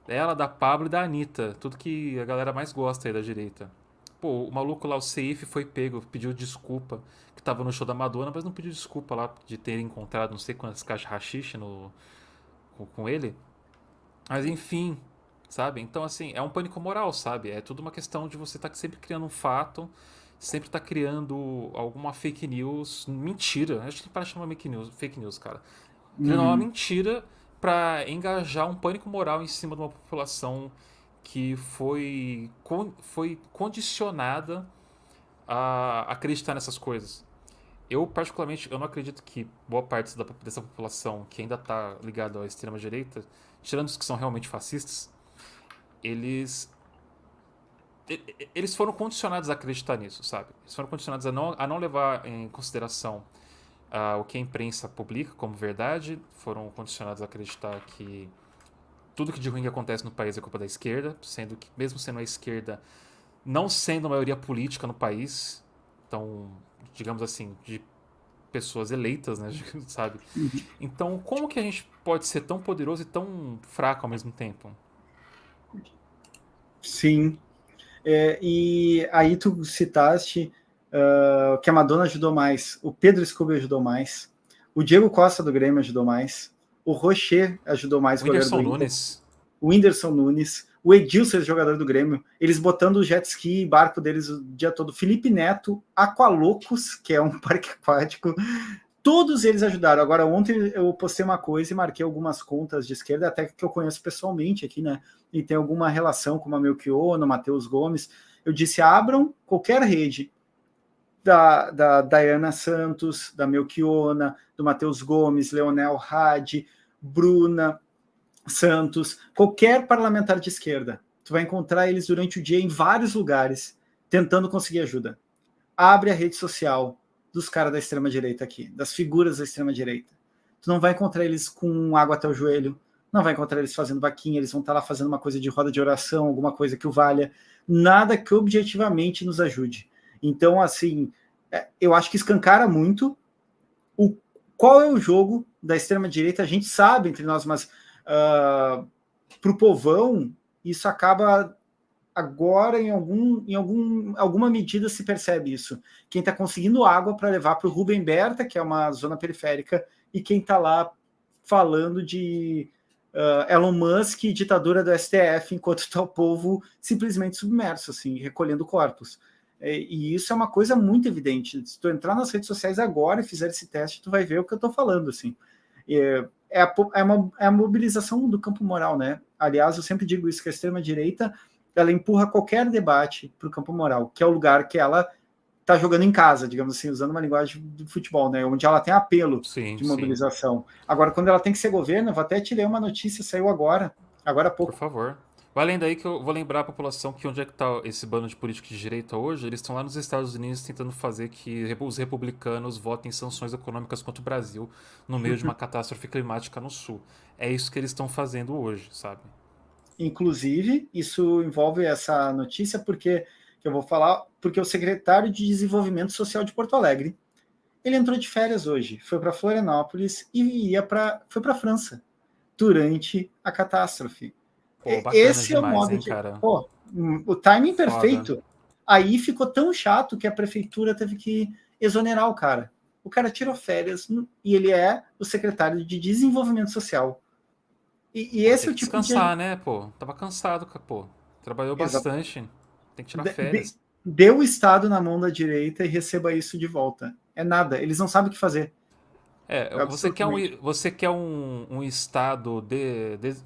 ela, da Pablo e da Anitta, tudo que a galera mais gosta aí da direita. Pô, o maluco lá, o Seif, foi pego, pediu desculpa, que tava no show da Madonna, mas não pediu desculpa lá de ter encontrado não sei quantas caixas de rachixe com ele. Mas enfim, sabe? Então, assim, é um pânico moral, sabe? É tudo uma questão de você estar sempre criando um fato, sempre estar criando alguma fake news. Mentira, acho que para chamar fake news, cara. Criando uma Uhum. mentira para engajar um pânico moral em cima de uma população que foi condicionada a acreditar nessas coisas. Eu, particularmente, eu não acredito que boa parte dessa população que ainda está ligada à extrema-direita, tirando os que são realmente fascistas, eles eles foram condicionados a acreditar nisso, sabe? Eles foram condicionados a não levar em consideração o que a imprensa publica como verdade, foram condicionados a acreditar que tudo que de ruim que acontece no país é culpa da esquerda, sendo que, mesmo sendo a esquerda, não sendo a maioria política no país, então, digamos assim, de pessoas eleitas, né, sabe? Uhum. Então, como que a gente pode ser tão poderoso e tão fraco ao mesmo tempo? Sim. E aí tu citaste que a Madonna ajudou mais, o Pedro Scooby ajudou mais. O Diego Costa do Grêmio ajudou mais. O Rocher ajudou mais O o goleiro Whindersson do Inter. Nunes. O Whindersson Nunes. O Edilson, jogador do Grêmio. Eles botando o jet ski e barco deles o dia todo. Felipe Neto, Aqualocos, que é um parque aquático. Todos eles ajudaram. Agora, ontem eu postei uma coisa e marquei algumas contas de esquerda, até que eu conheço pessoalmente aqui, né? E tem alguma relação com a Melchiona, Matheus Gomes. Eu disse, abram qualquer rede da Dayana Santos, da Melchiona, do Matheus Gomes, Leonel Hadi, Bruna Santos, qualquer parlamentar de esquerda. Tu vai encontrar eles durante o dia em vários lugares, tentando conseguir ajuda. Abre a rede social dos caras da extrema-direita aqui, das figuras da extrema-direita. Tu não vai encontrar eles com água até o joelho, não vai encontrar eles fazendo vaquinha, eles vão estar lá fazendo uma coisa de roda de oração, alguma coisa que o valha, nada que objetivamente nos ajude. Então, assim, eu acho que escancara muito qual é o jogo da extrema-direita, a gente sabe entre nós, mas para o povão, isso acaba agora, em alguma medida, se percebe isso. Quem está conseguindo água para levar para o Rubem Berta, que é uma zona periférica, e quem está lá falando de Elon Musk e ditadura do STF, enquanto está o povo simplesmente submerso, assim, recolhendo corpos. E isso é uma coisa muito evidente. Se tu entrar nas redes sociais agora e fizer esse teste, tu vai ver o que eu estou falando, assim. É a mobilização do campo moral, né? Aliás, eu sempre digo isso, que a extrema-direita ela empurra qualquer debate para o campo moral, que é o lugar que ela está jogando em casa, digamos assim, usando uma linguagem do futebol, né? Onde ela tem apelo Sim, de sim. mobilização. Agora, quando ela tem que ser governo, eu vou até te ler uma notícia, saiu agora há Por pouco. favor. Vai lendo aí que eu vou lembrar a população que onde é que tá esse bando de políticos de direita hoje, eles estão lá nos Estados Unidos tentando fazer que os republicanos votem sanções econômicas contra o Brasil no meio de uma catástrofe climática no sul. É isso que eles estão fazendo hoje, sabe? Inclusive, isso envolve essa notícia porque que eu vou falar, porque o secretário de Desenvolvimento Social de Porto Alegre, ele entrou de férias hoje, foi para Florianópolis e foi para a França durante a catástrofe. Pô, bacana Esse é o demais, modo hein, de. cara? Pô, o timing Foda. perfeito. Aí ficou tão chato que a prefeitura teve que exonerar o cara. O cara tirou férias e ele é o secretário de Desenvolvimento Social. E Pô, esse tem é o que tipo de. descansar, né, pô? Tava cansado, pô. Trabalhou bastante. Tem que tirar férias. Dê o Estado na mão da direita e receba isso de volta. É nada. Eles não sabem o que fazer. É, Absolutamente. você quer um estado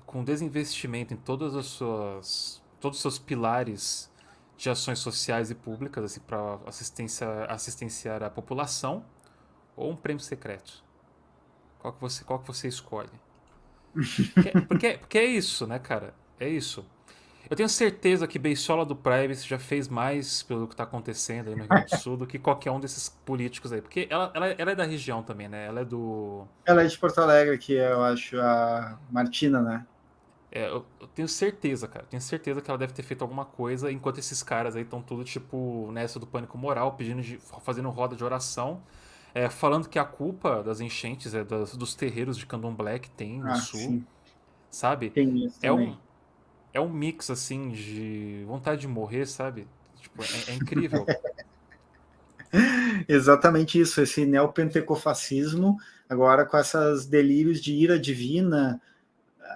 com desinvestimento em todos os seus pilares de ações sociais e públicas, assim, para assistenciar a população, ou um prêmio secreto? Qual que você escolhe? Porque é isso, né, cara? É isso. Eu tenho certeza que Beisola do Privacy já fez mais pelo que tá acontecendo aí no Rio Grande do Sul do que qualquer um desses políticos aí. Porque ela é da região também, né? Ela é do. Ela é de Porto Alegre, que eu acho a Martina, né? Eu tenho certeza, cara. Tenho certeza que ela deve ter feito alguma coisa enquanto esses caras aí estão tudo, tipo, nessa do pânico moral, fazendo roda de oração, falando que a culpa das enchentes é dos terreiros de candomblé que tem no Ah, sul, sim. sabe? Tem isso É um, também. é um mix, assim, de vontade de morrer, sabe? Tipo, é incrível. Exatamente isso, esse neopentecofascismo, agora com esses delírios de ira divina.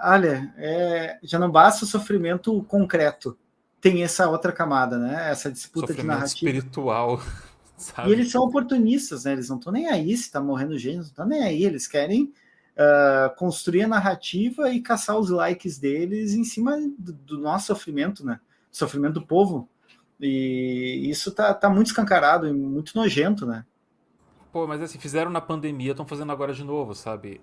Olha, já não basta o sofrimento concreto, tem essa outra camada, né? Essa disputa de Sofrimento narrativa. espiritual, E sabe? eles são oportunistas, né? Eles não estão nem aí se está morrendo gente, não estão nem aí. Eles querem construir a narrativa e caçar os likes deles em cima do nosso sofrimento, né? Sofrimento do povo. E isso tá muito escancarado e muito nojento, né? Pô, mas assim, fizeram na pandemia, estão fazendo agora de novo, sabe?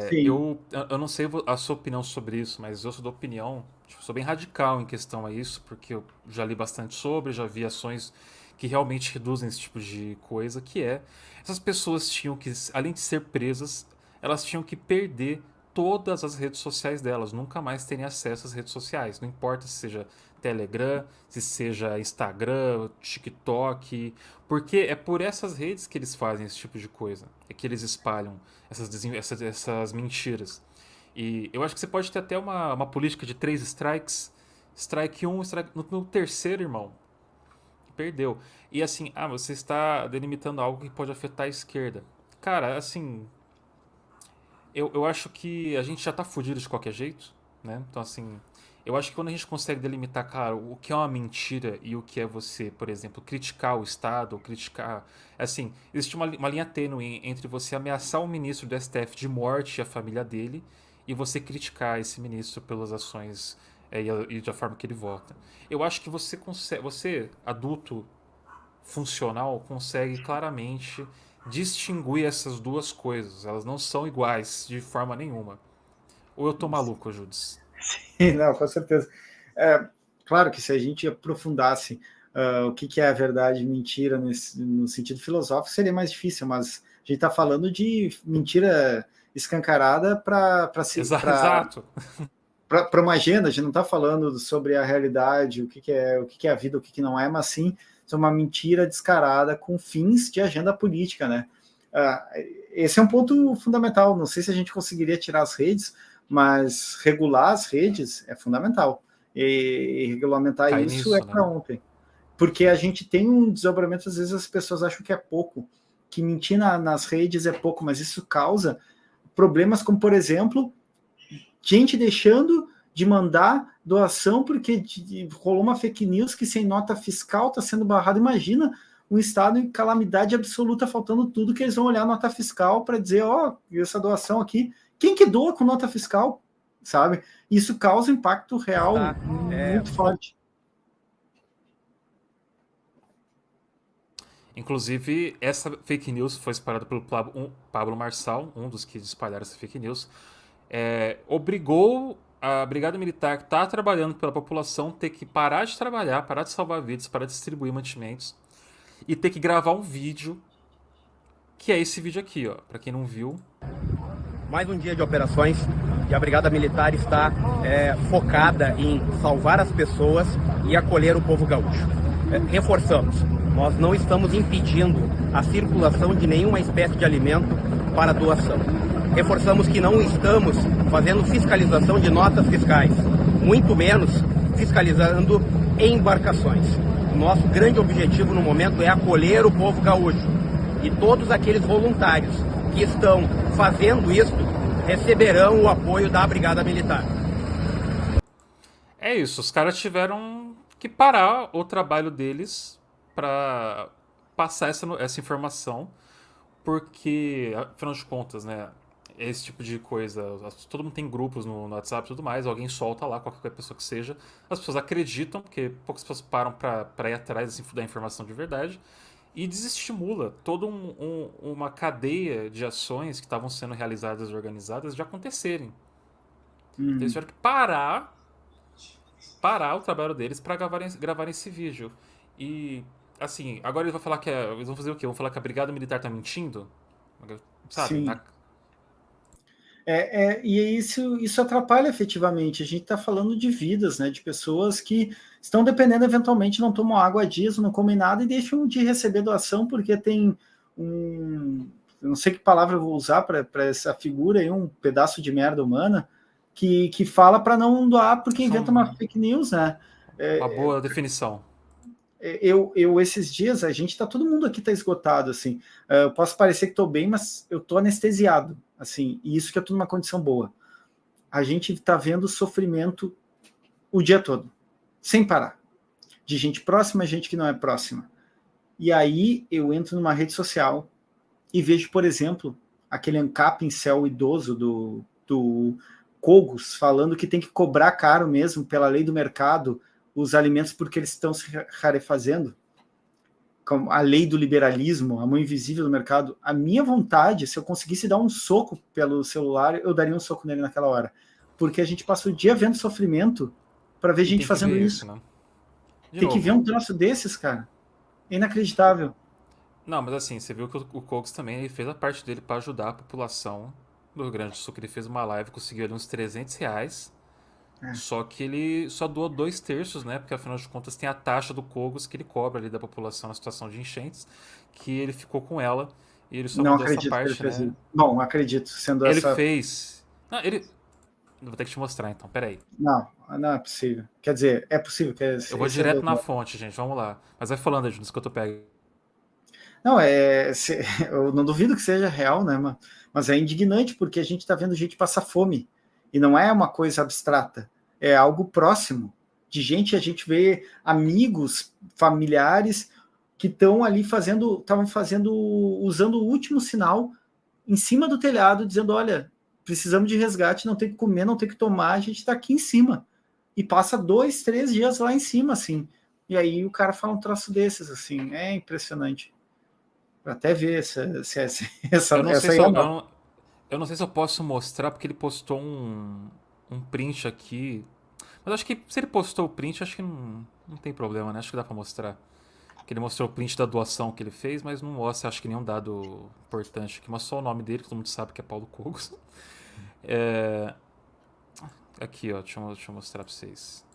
Sim. Eu não sei a sua opinião sobre isso, mas eu sou da opinião, tipo, sou bem radical em questão a isso, porque eu já li bastante sobre, já vi ações que realmente reduzem esse tipo de coisa, que é, essas pessoas tinham que, além de ser presas, elas tinham que perder todas as redes sociais delas, nunca mais terem acesso às redes sociais, não importa se seja Telegram, se seja Instagram, TikTok, porque é por essas redes que eles fazem esse tipo de coisa. É que eles espalham essas mentiras. E eu acho que você pode ter até uma política de 3 strikes. Strike 1, strike, no terceiro, irmão, perdeu. E assim, você está delimitando algo que pode afetar a esquerda. Cara, assim, eu acho que a gente já tá fudido de qualquer jeito, né? Então, assim, eu acho que quando a gente consegue delimitar, claro, o que é uma mentira e o que é você, por exemplo, criticar o Estado, ou criticar. Assim, existe uma linha tênue entre você ameaçar o ministro do STF de morte e a família dele e você criticar esse ministro pelas ações e da forma que ele vota. Eu acho que você consegue, você, adulto funcional, consegue claramente distinguir essas duas coisas. Elas não são iguais de forma nenhuma. Ou eu tô maluco, Judas? Não, com certeza. É, claro que se a gente aprofundasse o que é a verdade e mentira no sentido filosófico, seria mais difícil, mas a gente está falando de mentira escancarada para Exato. uma agenda, a gente não está falando sobre a realidade, o que é a vida, o que não é, mas sim sobre uma mentira descarada com fins de agenda política, né? Esse é um ponto fundamental. Não sei se a gente conseguiria tirar as redes, mas regular as redes é fundamental. E regulamentar Cai isso é nisso, né? para ontem. Porque a gente tem um desdobramento, às vezes as pessoas acham que é pouco, que mentir nas redes é pouco, mas isso causa problemas como, por exemplo, gente deixando de mandar doação porque rolou uma fake news que sem nota fiscal está sendo barrado. Imagina um estado em calamidade absoluta, faltando tudo, que eles vão olhar a nota fiscal para dizer, ó, essa doação aqui, quem que doa com nota fiscal, sabe? Isso causa impacto real muito forte. Inclusive, essa fake news foi espalhada pelo Pablo Marçal, um dos que espalharam essa fake news. Obrigou a Brigada Militar que está trabalhando pela população ter que parar de trabalhar, parar de salvar vidas, parar de distribuir mantimentos e ter que gravar um vídeo, que é esse vídeo aqui, ó. Para quem não viu. Mais um dia de operações e a Brigada Militar está focada em salvar as pessoas e acolher o povo gaúcho. Reforçamos, nós não estamos impedindo a circulação de nenhuma espécie de alimento para doação. Reforçamos que não estamos fazendo fiscalização de notas fiscais, muito menos fiscalizando embarcações. O nosso grande objetivo no momento é acolher o povo gaúcho e todos aqueles voluntários que estão fazendo isso receberão o apoio da Brigada Militar. É isso, os caras tiveram que parar o trabalho deles para passar essa informação, porque, afinal de contas, né, esse tipo de coisa, todo mundo tem grupos no WhatsApp e tudo mais, alguém solta lá, qualquer pessoa que seja, as pessoas acreditam, porque poucas pessoas param para ir atrás da informação de verdade, e desestimula toda uma cadeia de ações que estavam sendo realizadas e organizadas de acontecerem. Então eles tiveram que parar o trabalho deles para gravar esse vídeo. E, assim, agora eles vão falar eles vão fazer o quê? Vão falar que a Brigada Militar tá mentindo? Sabe? Sim. E isso atrapalha efetivamente. A gente está falando de vidas, né, de pessoas que estão dependendo, eventualmente, não tomam água há dias, não comem nada e deixam de receber doação porque tem eu não sei que palavra eu vou usar para essa figura aí, um pedaço de merda humana, que fala para não doar porque inventa uma fake news, né? Uma boa definição. Esses dias, a gente tá, todo mundo aqui tá esgotado, assim, eu posso parecer que tô bem, mas eu tô anestesiado, assim, e isso que é tudo uma condição boa. A gente tá vendo sofrimento o dia todo, sem parar, de gente próxima, gente que não é próxima. E aí eu entro numa rede social e vejo, por exemplo, aquele ANCAP em céu idoso do Cogos, falando que tem que cobrar caro mesmo, pela lei do mercado, os alimentos porque eles estão se rarefazendo, como a lei do liberalismo, a mão invisível do mercado. A minha vontade, se eu conseguisse dar um soco pelo celular, eu daria um soco nele naquela hora, porque a gente passa o dia vendo sofrimento para ver gente fazendo isso. Né? Tem que ver um troço desses, cara. É inacreditável. Não, mas assim, você viu que o Cogos também ele fez a parte dele para ajudar a população do Rio Grande do Sul, que ele fez uma live, conseguiu ali uns R$300. Só que ele só doou 2/3, né? Porque afinal de contas tem a taxa do Cogos que ele cobra ali da população na situação de enchentes, que ele ficou com ela e ele só não mandou acredito essa parte, que ele fez né? Isso. Bom, acredito, sendo ele essa... fez. Não, ele. Vou ter que te mostrar então, peraí. Não é possível. Quer dizer, é possível que eu vou direto na fonte, gente, vamos lá. Mas vai falando, Júnior, que eu tô pego. Não, eu não duvido que seja real, né, mas é indignante, porque a gente está vendo gente passar fome, e não é uma coisa abstrata, é algo próximo, de gente, a gente vê amigos, familiares, que estão ali usando o último sinal em cima do telhado, dizendo, olha, precisamos de resgate, não tem que comer, não tem que tomar, a gente está aqui em cima, e passa 2, 3 dias lá em cima, assim, e aí o cara fala um troço desses, assim, é impressionante. Até ver essa eu não sei se eu posso mostrar, porque ele postou um print aqui. Mas acho que se ele postou o print, acho que não tem problema, né? Acho que dá pra mostrar. Que ele mostrou o print da doação que ele fez, mas não mostra, acho que nenhum dado importante aqui. Mostrou só o nome dele, que todo mundo sabe que é Paulo Cogos. Aqui, ó, deixa eu mostrar pra vocês.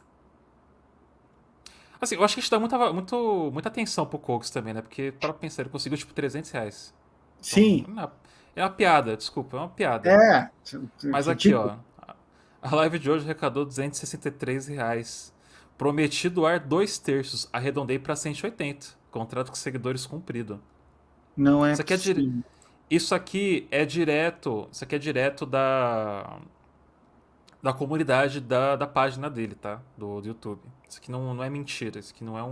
Assim, eu acho que a gente dá muita atenção pro Cogos também, né? Porque, para pensar, ele conseguiu, tipo, R$300. Então, Sim. É uma piada, desculpa, é uma piada. Mas aqui, ó, a live de hoje arrecadou R$263. Prometi doar 2/3, arredondei para 180. Contrato com seguidores cumprido. Não é possível. Isso aqui é direto da comunidade da página dele, tá? Do YouTube. Isso aqui não é mentira. Isso aqui não é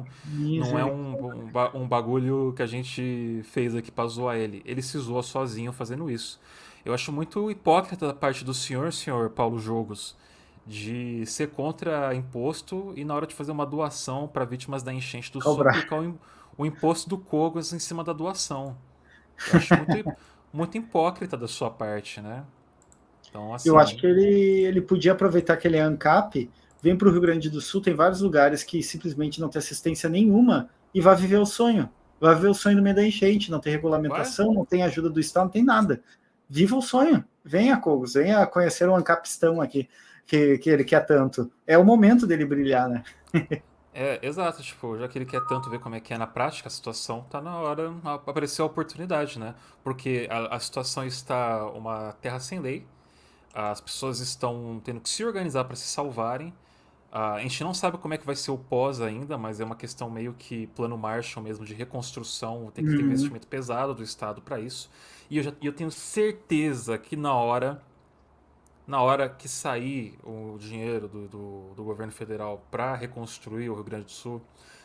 um bagulho que a gente fez aqui pra zoar ele. Ele se zoa sozinho fazendo isso. Eu acho muito hipócrita da parte do senhor Paulo Jogos, de ser contra imposto e na hora de fazer uma doação para vítimas da enchente do Sul, aplicar o imposto do Cogos em cima da doação. Eu acho muito hipócrita da sua parte, né? Então, assim, eu acho que ele podia aproveitar que ele é ANCAP, vem para o Rio Grande do Sul, tem vários lugares que simplesmente não tem assistência nenhuma e vai viver o sonho. Vai viver o sonho no meio da enchente, não tem regulamentação, não tem ajuda do Estado, não tem nada. Viva o sonho. Venha, Cogos, venha conhecer o ANCAPistão aqui, que ele quer tanto. É o momento dele brilhar, né? Exato, tipo, já que ele quer tanto ver como é que é na prática a situação, tá na hora, apareceu a oportunidade, né? Porque a situação está uma terra sem lei, as pessoas estão tendo que se organizar para se salvarem. A gente não sabe como é que vai ser o pós ainda, mas é uma questão meio que plano Marshall mesmo, de reconstrução. Tem que ter investimento pesado do Estado para isso. E eu tenho certeza que na hora que sair o dinheiro do governo federal para reconstruir o Rio Grande do Sul,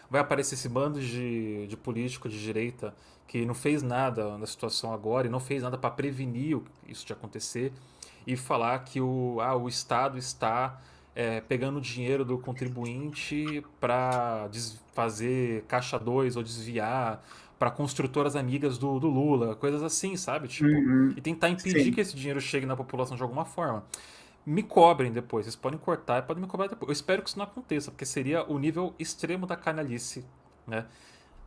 vai aparecer esse bando de político de direita que não fez nada na situação agora e não fez nada para prevenir isso de acontecer, e falar que o Estado está pegando dinheiro do contribuinte para fazer caixa 2 ou desviar para construtoras amigas do Lula, coisas assim, sabe? Tipo, e tentar impedir que esse dinheiro chegue na população de alguma forma. Me cobrem depois, vocês podem cortar e podem me cobrar depois. Eu espero que isso não aconteça, porque seria o nível extremo da canalice, né?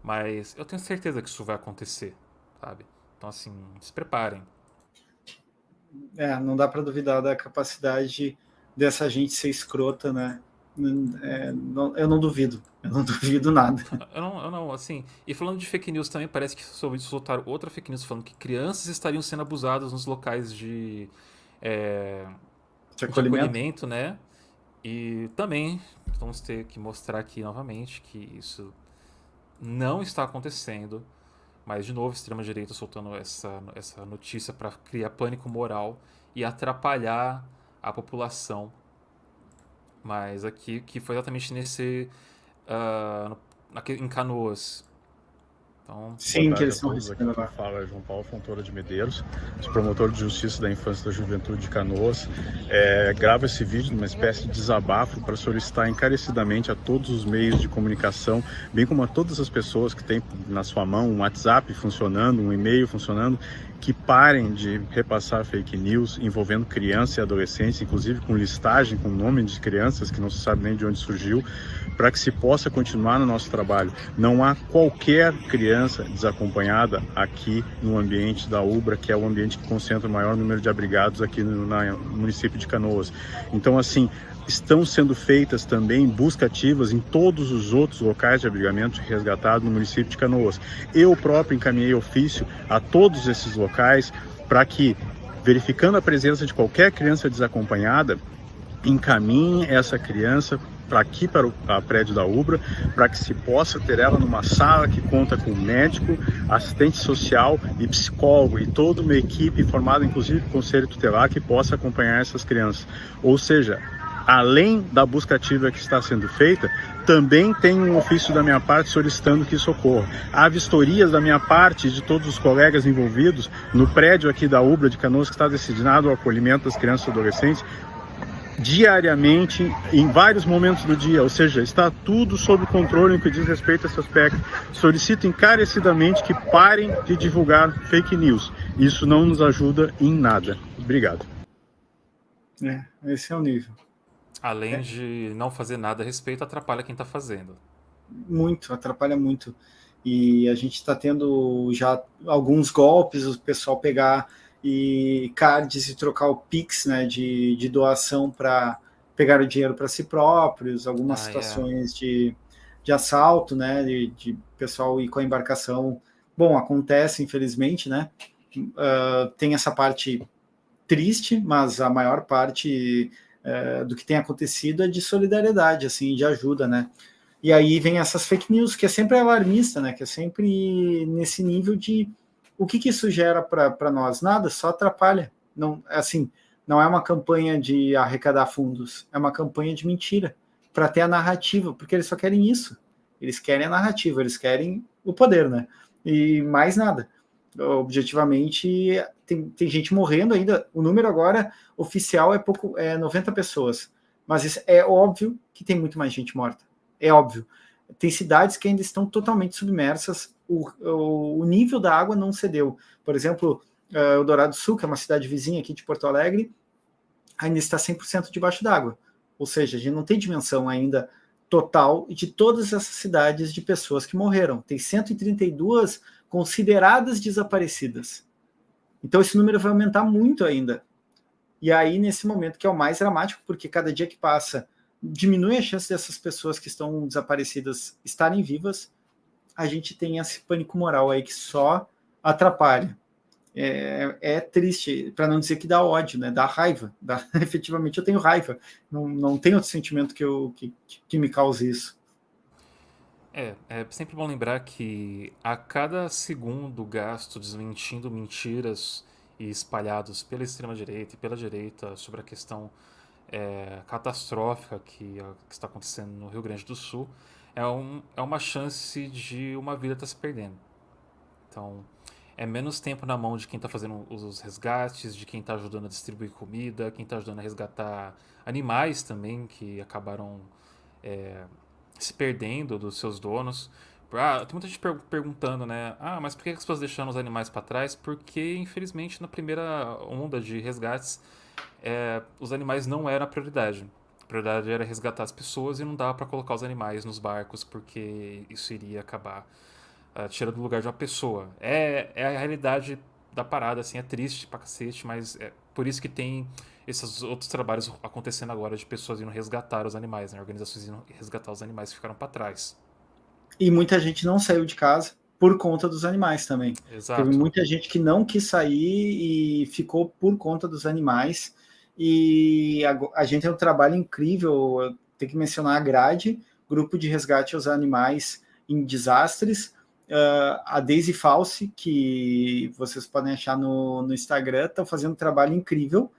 Mas eu tenho certeza que isso vai acontecer, sabe? Então, assim, se preparem. Não dá para duvidar da capacidade dessa gente ser escrota, né? Eu não duvido nada. Eu não, assim. E falando de fake news também, parece que soltaram outra fake news falando que crianças estariam sendo abusadas nos locais de acolhimento, né? E também vamos ter que mostrar aqui novamente que isso não está acontecendo. Mas, de novo, a extrema-direita soltando essa notícia para criar pânico moral e atrapalhar a população. Mas aqui, que foi exatamente em Canoas. Então, sim, que eles estão recebendo. Aqui fala João Paulo Fontoura de Medeiros, promotor de Justiça da Infância e da Juventude de Canoas. Gravo esse vídeo numa espécie de desabafo para solicitar encarecidamente a todos os meios de comunicação, bem como a todas as pessoas que têm na sua mão um WhatsApp funcionando, um e-mail funcionando, que parem de repassar fake news envolvendo crianças e adolescentes, inclusive com listagem, com nome de crianças que não se sabe nem de onde surgiu, para que se possa continuar no nosso trabalho. Não há qualquer criança desacompanhada aqui no ambiente da UBRA, que é o ambiente que concentra o maior número de abrigados aqui no município de Canoas. Então, assim, estão sendo feitas também buscas ativas em todos os outros locais de abrigamento resgatado no município de Canoas. Eu próprio encaminhei ofício a todos esses locais para que, verificando a presença de qualquer criança desacompanhada, encaminhe essa criança para aqui, para o prédio da Ubra, para que se possa ter ela numa sala que conta com médico, assistente social e psicólogo e toda uma equipe formada, inclusive conselho tutelar, que possa acompanhar essas crianças. Ou seja, além da busca ativa que está sendo feita, também tem um ofício da minha parte solicitando que isso ocorra. Há vistorias da minha parte e de todos os colegas envolvidos no prédio aqui da Ubra de Canoas, que está destinado ao acolhimento das crianças e adolescentes, diariamente, em vários momentos do dia, ou seja, está tudo sob controle no que diz respeito a esse aspecto. Solicito encarecidamente que parem de divulgar fake news. Isso não nos ajuda em nada. Obrigado. Esse é o nível. Além de não fazer nada a respeito, atrapalha quem está fazendo. Muito, atrapalha muito. E a gente está tendo já alguns golpes, o pessoal pegar e cards e trocar o Pix, né, de doação para pegar o dinheiro para si próprios, algumas situações de assalto, né, de pessoal ir com a embarcação. Bom, acontece, infelizmente, né, tem essa parte triste, mas a maior parte do que tem acontecido é de solidariedade, assim, de ajuda, né. E aí vem essas fake news, que é sempre alarmista, né, que é sempre nesse nível de o que isso gera para nós? Nada, só atrapalha. Não, assim, não é uma campanha de arrecadar fundos, é uma campanha de mentira, para ter a narrativa, porque eles só querem isso. Eles querem a narrativa, eles querem o poder, né? E mais nada. Objetivamente, tem gente morrendo ainda. O número agora oficial é 90 pessoas. Mas isso é óbvio que tem muito mais gente morta. É óbvio. Tem cidades que ainda estão totalmente submersas, o nível da água não cedeu. Por exemplo, Eldorado do Sul, que é uma cidade vizinha aqui de Porto Alegre, ainda está 100% debaixo d'água. Ou seja, a gente não tem dimensão ainda total de todas essas cidades de pessoas que morreram. Tem 132 consideradas desaparecidas. Então esse número vai aumentar muito ainda. E aí, nesse momento, que é o mais dramático, porque cada dia que passa diminui a chance dessas pessoas que estão desaparecidas estarem vivas, a gente tem esse pânico moral aí que só atrapalha. É triste, para não dizer que dá ódio, né? Dá raiva. Efetivamente eu tenho raiva. Não tem outro sentimento que me cause isso. É sempre bom lembrar que a cada segundo gasto desmentindo mentiras e espalhados pela extrema-direita e pela direita sobre a questão catastrófica que está acontecendo no Rio Grande do Sul, é uma chance de uma vida estar se perdendo. Então, é menos tempo na mão de quem está fazendo os resgates, de quem está ajudando a distribuir comida, quem está ajudando a resgatar animais também que acabaram se perdendo dos seus donos. Tem muita gente perguntando, né? Mas por que as pessoas deixaram os animais para trás? Porque, infelizmente, na primeira onda de resgates, os animais não eram a prioridade. A prioridade era resgatar as pessoas e não dava para colocar os animais nos barcos, porque isso iria acabar tirando o lugar de uma pessoa. É a realidade da parada, assim, é triste pra cacete, mas é por isso que tem esses outros trabalhos acontecendo agora de pessoas indo resgatar os animais, né? Organizações indo resgatar os animais que ficaram para trás. E muita gente não saiu de casa por conta dos animais também. Exato. Teve muita gente que não quis sair e ficou por conta dos animais. E a gente tem um trabalho incrível, tem que mencionar a GRADE, Grupo de Resgate aos Animais em Desastres, a Daisy Falsi, que vocês podem achar no Instagram, estão fazendo um trabalho incrível.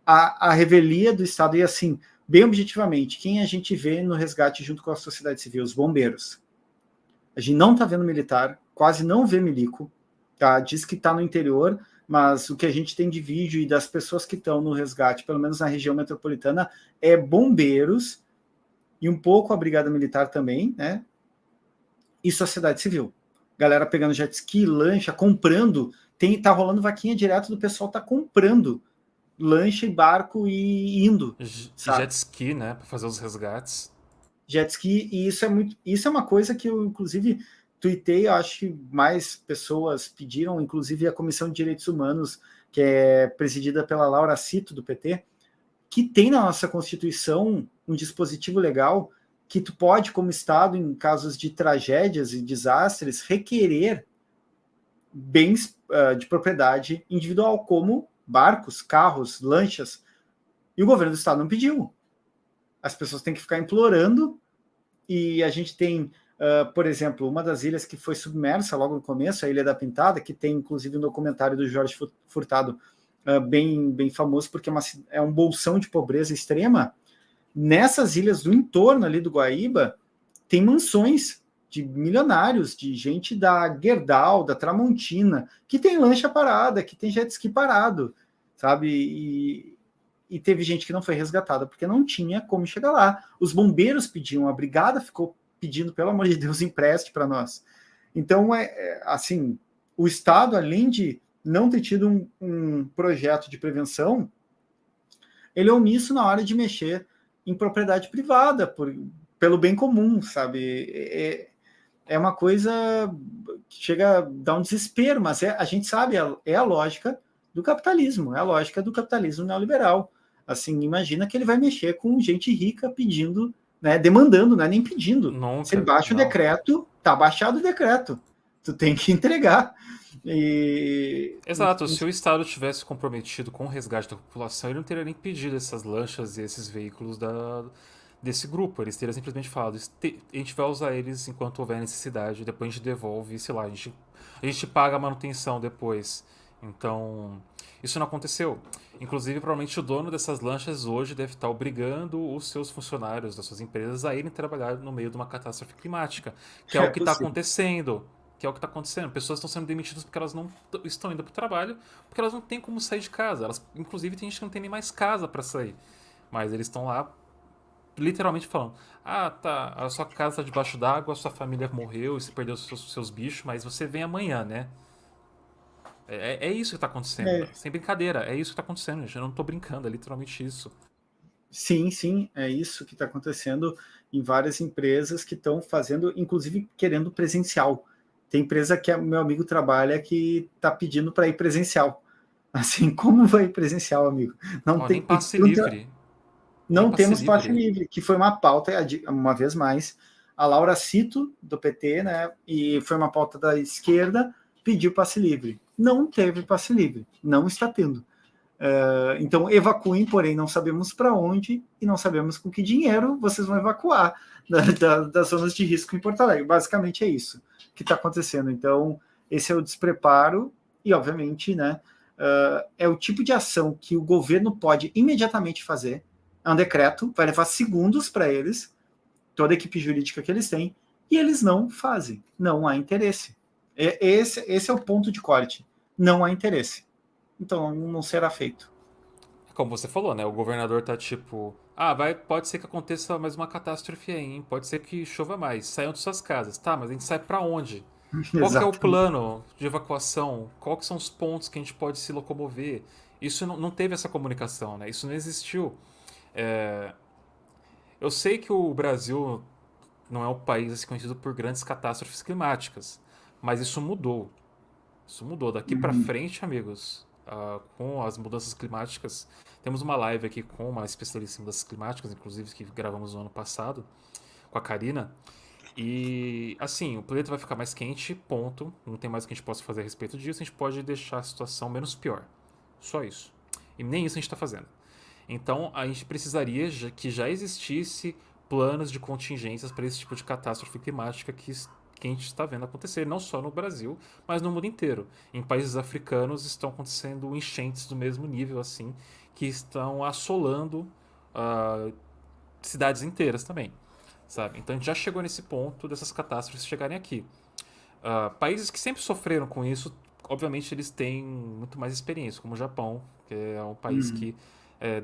A revelia do Estado, e assim, bem objetivamente, quem a gente vê no resgate junto com a sociedade civil? Os bombeiros. A gente não está vendo militar, quase não vê milico, tá? Diz que está no interior, mas o que a gente tem de vídeo e das pessoas que estão no resgate, pelo menos na região metropolitana, é bombeiros e um pouco a Brigada Militar também, né? E sociedade civil. Galera pegando jet ski, lancha, comprando. Tá rolando vaquinha direto do pessoal, tá comprando lancha e barco e indo. Jet ski, né? Para fazer os resgates. Jet ski, e isso é uma coisa que eu, inclusive, tuitei, eu acho que mais pessoas pediram, inclusive a Comissão de Direitos Humanos, que é presidida pela Laura Cito, do PT, que tem na nossa Constituição um dispositivo legal que tu pode, como Estado, em casos de tragédias e desastres, requerer bens de propriedade individual, como barcos, carros, lanchas, e o governo do Estado não pediu. as pessoas têm que ficar implorando, e a gente tem, por exemplo, uma das ilhas que foi submersa logo no começo, a Ilha da Pintada, que tem inclusive um documentário do Jorge Furtado bem famoso, porque é um bolsão de pobreza extrema. Nessas ilhas do entorno ali do Guaíba, tem mansões de milionários, de gente da Gerdau, da Tramontina, que tem lancha parada, que tem jet ski parado, sabe? E teve gente que não foi resgatada porque não tinha como chegar lá. Os bombeiros pediam, a brigada ficou pedindo, pelo amor de Deus, empreste para nós. Então, assim, o Estado, além de não ter tido um projeto de prevenção, ele é omisso na hora de mexer em propriedade privada, pelo bem comum, sabe? É uma coisa que chega a dar um desespero, mas a gente sabe, é a lógica do capitalismo, é a lógica do capitalismo neoliberal. Assim, imagina que ele vai mexer com gente rica pedindo, né, demandando, não é nem pedindo. Nunca, se ele baixa o decreto, tá baixado o decreto, tu tem que entregar. Exato, se o Estado tivesse comprometido com o resgate da população, ele não teria nem pedido essas lanchas e esses veículos desse grupo. Eles teriam simplesmente falado, a gente vai usar eles enquanto houver necessidade, depois a gente devolve, sei lá, a gente paga a manutenção depois. Então, isso não aconteceu. Inclusive, provavelmente o dono dessas lanchas hoje deve estar obrigando os seus funcionários das suas empresas a irem trabalhar no meio de uma catástrofe climática, que é o que está acontecendo. Pessoas estão sendo demitidas porque elas não estão indo para o trabalho, porque elas não têm como sair de casa. Inclusive, tem gente que não tem nem mais casa para sair. Mas eles estão lá literalmente falando: ah, tá, a sua casa está debaixo d'água, a sua família morreu e você perdeu os seus bichos, mas você vem amanhã, né? É isso que está acontecendo. Sem brincadeira, é isso que está acontecendo, gente. Eu não estou brincando, é literalmente isso. Sim, é isso que está acontecendo em várias empresas que estão fazendo, inclusive querendo presencial. Tem empresa que meu amigo trabalha que está pedindo para ir presencial. Assim, como vai ir presencial, amigo? Não tem passe livre. Não temos passe livre, que foi uma pauta, uma vez mais, a Laura Cito, do PT, né, e foi uma pauta da esquerda, pediu passe livre. Não teve passe livre, não está tendo. Então, evacuem, porém não sabemos para onde e não sabemos com que dinheiro vocês vão evacuar das zonas de risco em Porto Alegre. Basicamente é isso que está acontecendo. Então, esse é o despreparo e, obviamente, né, é o tipo de ação que o governo pode imediatamente fazer. É um decreto, vai levar segundos para eles, toda a equipe jurídica que eles têm, e eles não fazem. Não há interesse. Esse é o ponto de corte. Não há interesse. Então não será feito. Como você falou, né? O governador tá tipo: pode ser que aconteça mais uma catástrofe aí, hein? Pode ser que chova mais. Saiam de suas casas. Tá, mas a gente sai pra onde? Qual que é o plano de evacuação? Qual que são os pontos que a gente pode se locomover? Isso não teve essa comunicação, né? Isso não existiu. Eu sei que o Brasil não é um país assim, conhecido por grandes catástrofes climáticas, mas isso mudou. Isso mudou. Daqui pra frente, amigos, com as mudanças climáticas, temos uma live aqui com uma especialista em mudanças climáticas, inclusive, que gravamos no ano passado, com a Karina. E, assim, o planeta vai ficar mais quente, ponto. Não tem mais o que a gente possa fazer a respeito disso. A gente pode deixar a situação menos pior. Só isso. E nem isso a gente está fazendo. Então, a gente precisaria que já existisse planos de contingências para esse tipo de catástrofe climática que a gente está vendo acontecer, não só no Brasil, mas no mundo inteiro. Em países africanos estão acontecendo enchentes do mesmo nível, assim, que estão assolando cidades inteiras também, sabe? Então a gente já chegou nesse ponto dessas catástrofes chegarem aqui. Países que sempre sofreram com isso, obviamente eles têm muito mais experiência, como o Japão, que é um país que,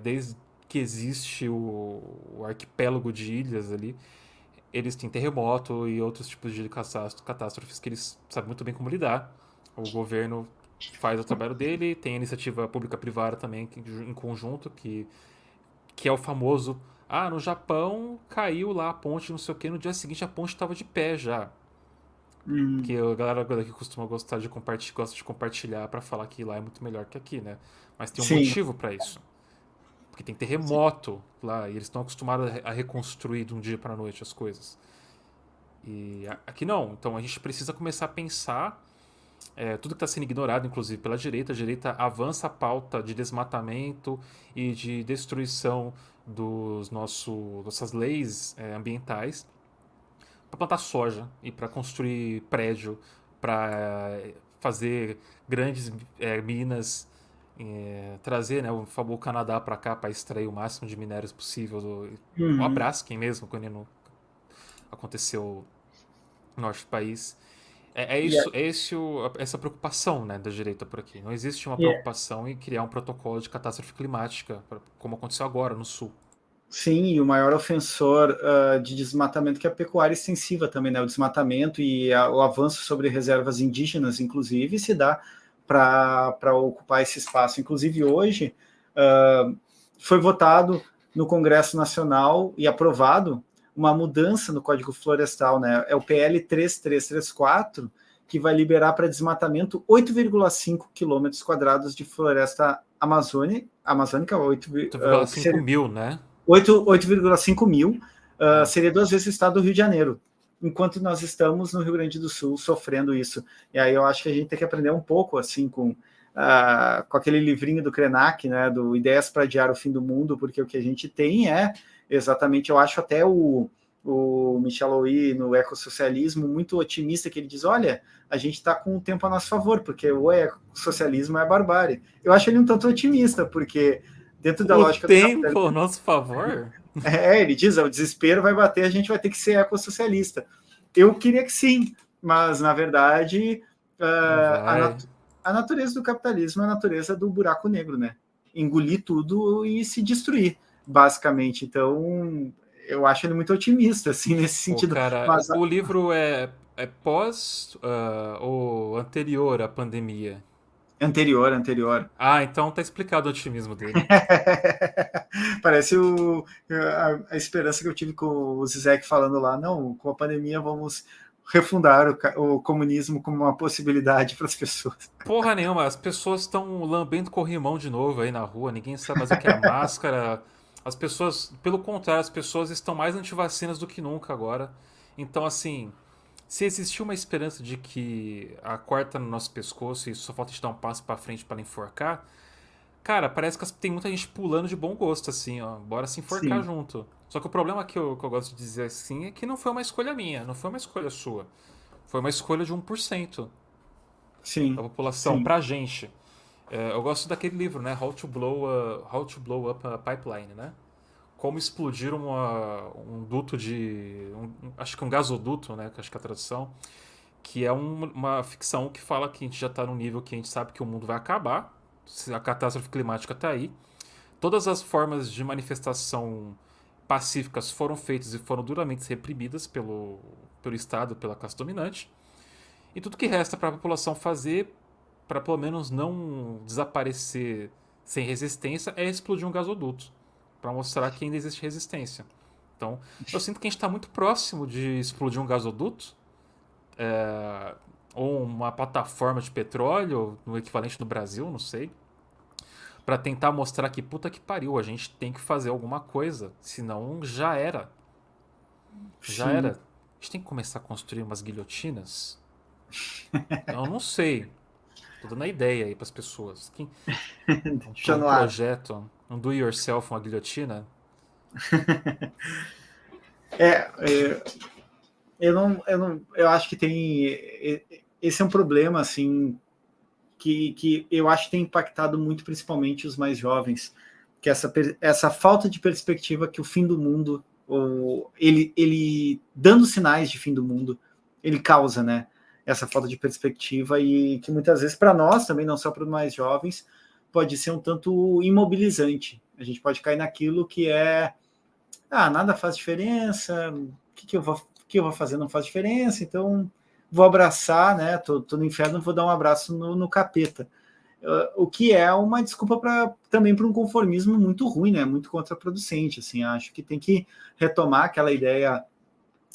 desde que existe o arquipélago de ilhas ali, eles têm terremoto e outros tipos de catástrofes que eles sabem muito bem como lidar. O governo faz o trabalho dele, tem a iniciativa pública-privada também em conjunto, que é o famoso: no Japão caiu lá a ponte, não sei o que, no dia seguinte a ponte estava de pé já. Que a galera daqui costuma gostar de compartilhar para falar que lá é muito melhor que aqui, né? Mas tem um motivo para isso. Porque tem terremoto lá e eles estão acostumados a reconstruir de um dia para a noite as coisas. E aqui não. Então a gente precisa começar a pensar tudo que está sendo ignorado, inclusive pela direita. A direita avança a pauta de desmatamento e de destruição nossas leis ambientais para plantar soja e para construir prédio, para fazer grandes minas, trazer, né, o Canadá para cá para extrair o máximo de minérios possível. O Uhum. Abraskem mesmo, quando não aconteceu no norte do país. E, a- Essa preocupação, né, da direita por aqui. Não existe uma e preocupação em criar um protocolo de catástrofe climática, como aconteceu agora no sul. sim, e o maior ofensor de desmatamento que é a pecuária extensiva também, né? O desmatamento e o avanço sobre reservas indígenas, inclusive, se dá para ocupar esse espaço. Inclusive, hoje foi votado no Congresso Nacional e aprovado uma mudança no Código Florestal, né? É o PL 3334, que vai liberar para desmatamento 8,5 quilômetros quadrados de floresta amazônica, 8,5 mil, né? 8,5 mil, É. seria 2 vezes o estado do Rio de Janeiro, enquanto nós estamos no Rio Grande do Sul sofrendo isso. E aí eu acho que a gente tem que aprender um pouco assim com aquele livrinho do Krenak, né, do Ideias para Adiar o Fim do Mundo, porque o que a gente tem é exatamente, eu acho até o Michel Louis no ecossocialismo muito otimista, que ele diz, olha, a gente está com o tempo a nosso favor, porque o ecossocialismo é barbárie. Eu acho ele um tanto otimista, porque dentro da O lógica do tempo capitalismo, ao nosso favor? ele diz, o desespero vai bater, a gente vai ter que ser ecossocialista. Eu queria que sim, mas na verdade Não a, vai. nat a natureza do capitalismo é a natureza do buraco negro, né? Engolir tudo e se destruir, basicamente. Então, eu acho ele muito otimista, assim, nesse Pô, sentido. cara, Mas o livro é pós ou anterior à pandemia? anterior. Ah, então tá explicado o otimismo dele. Parece a esperança que eu tive com o Zizek falando lá, não, com a pandemia vamos refundar o comunismo como uma possibilidade para as pessoas. Porra nenhuma, as pessoas estão lambendo corrimão de novo aí na rua, ninguém sabe mais o que é máscara. As pessoas, pelo contrário, as pessoas estão mais antivacinas do que nunca agora. Então, assim, se existir uma esperança de que a corda tá no nosso pescoço e só falta a gente dar um passo pra frente para enforcar, cara, parece que tem muita gente pulando de bom gosto, assim, ó. Bora se enforcar Sim, junto. Só que o problema que eu gosto de dizer assim é que não foi uma escolha minha, não foi uma escolha sua. Foi uma escolha de 1% da sim, população sim. pra gente. Eu gosto daquele livro, né? How to Blow Up a Pipeline, né? Como explodir um duto acho que um gasoduto, né? Que acho que é a tradução. Que é uma ficção que fala que a gente já tá num nível que a gente sabe que o mundo vai acabar. A catástrofe climática tá aí. Todas as formas de manifestação pacíficas foram feitas e foram duramente reprimidas pelo Estado, pela classe dominante. E tudo que resta para a população fazer, para pelo menos não desaparecer sem resistência, é explodir um gasoduto, para mostrar que ainda existe resistência. Então, eu sinto que a gente está muito próximo de explodir um gasoduto, ou uma plataforma de petróleo, no equivalente no Brasil, não sei, para tentar mostrar que puta que pariu, a gente tem que fazer alguma coisa, senão já era. Já era. Sim. A gente tem que começar a construir umas guilhotinas? Eu não sei. Tô dando a ideia aí pras pessoas. Deixa Um no ar. projeto, um do yourself, uma guilhotina. É, eu acho que esse é um problema assim que eu acho que tem impactado muito, principalmente os mais jovens, que essa falta de perspectiva que o fim do mundo, ou ele dando sinais de fim do mundo, ele causa, né? Essa falta de perspectiva e que muitas vezes para nós também, não só para os mais jovens, pode ser um tanto imobilizante. A gente pode cair naquilo que é, nada faz diferença, o que eu vou fazer não faz diferença, então vou abraçar, né? Tô no inferno, vou dar um abraço no capeta. O que é uma desculpa também para um conformismo muito ruim, né? Muito contraproducente. Assim, acho que tem que retomar aquela ideia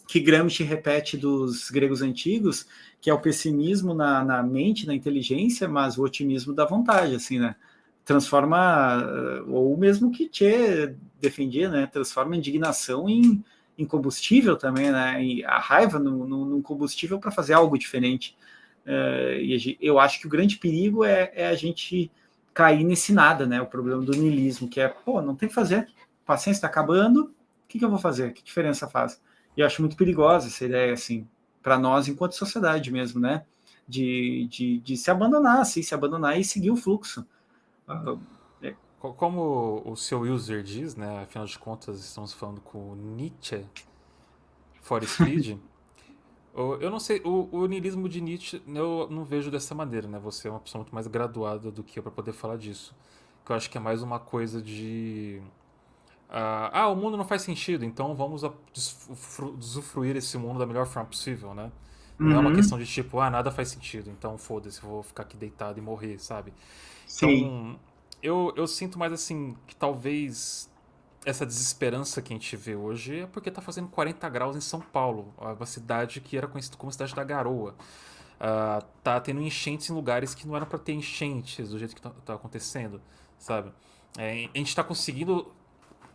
que Gramsci repete dos gregos antigos, que é o pessimismo na mente, na inteligência, mas o otimismo da vontade, assim, né? Transforma, ou mesmo que Che defendia, né? Transforma a indignação em combustível também, né? E a raiva num combustível para fazer algo diferente. E eu acho que o grande perigo é a gente cair nesse nada, né? O problema do niilismo, que é, pô, não tem que fazer. paciência está acabando, o que eu vou fazer? Que diferença faz? E eu acho muito perigosa essa ideia, assim, para nós enquanto sociedade mesmo, né? De se abandonar, assim, se abandonar e seguir o fluxo. Como o seu user diz, né? Afinal de contas, estamos falando com o Nietzsche for Speed. Eu não sei, o niilismo de Nietzsche eu não vejo dessa maneira, né? Você é uma pessoa muito mais graduada do que eu para poder falar disso. Que eu acho que é mais uma coisa de. O mundo não faz sentido, então vamos usufruir esse mundo da melhor forma possível, né? Não é uma Uhum, questão de tipo, nada faz sentido, então foda-se, vou ficar aqui deitado e morrer, sabe? sim. Então, eu sinto mais assim, que talvez essa desesperança que a gente vê hoje é porque tá fazendo 40 graus em São Paulo, uma cidade que era conhecida como cidade da garoa. Tá tendo enchentes em lugares que não eram para ter enchentes do jeito que tá acontecendo, sabe? A gente tá conseguindo,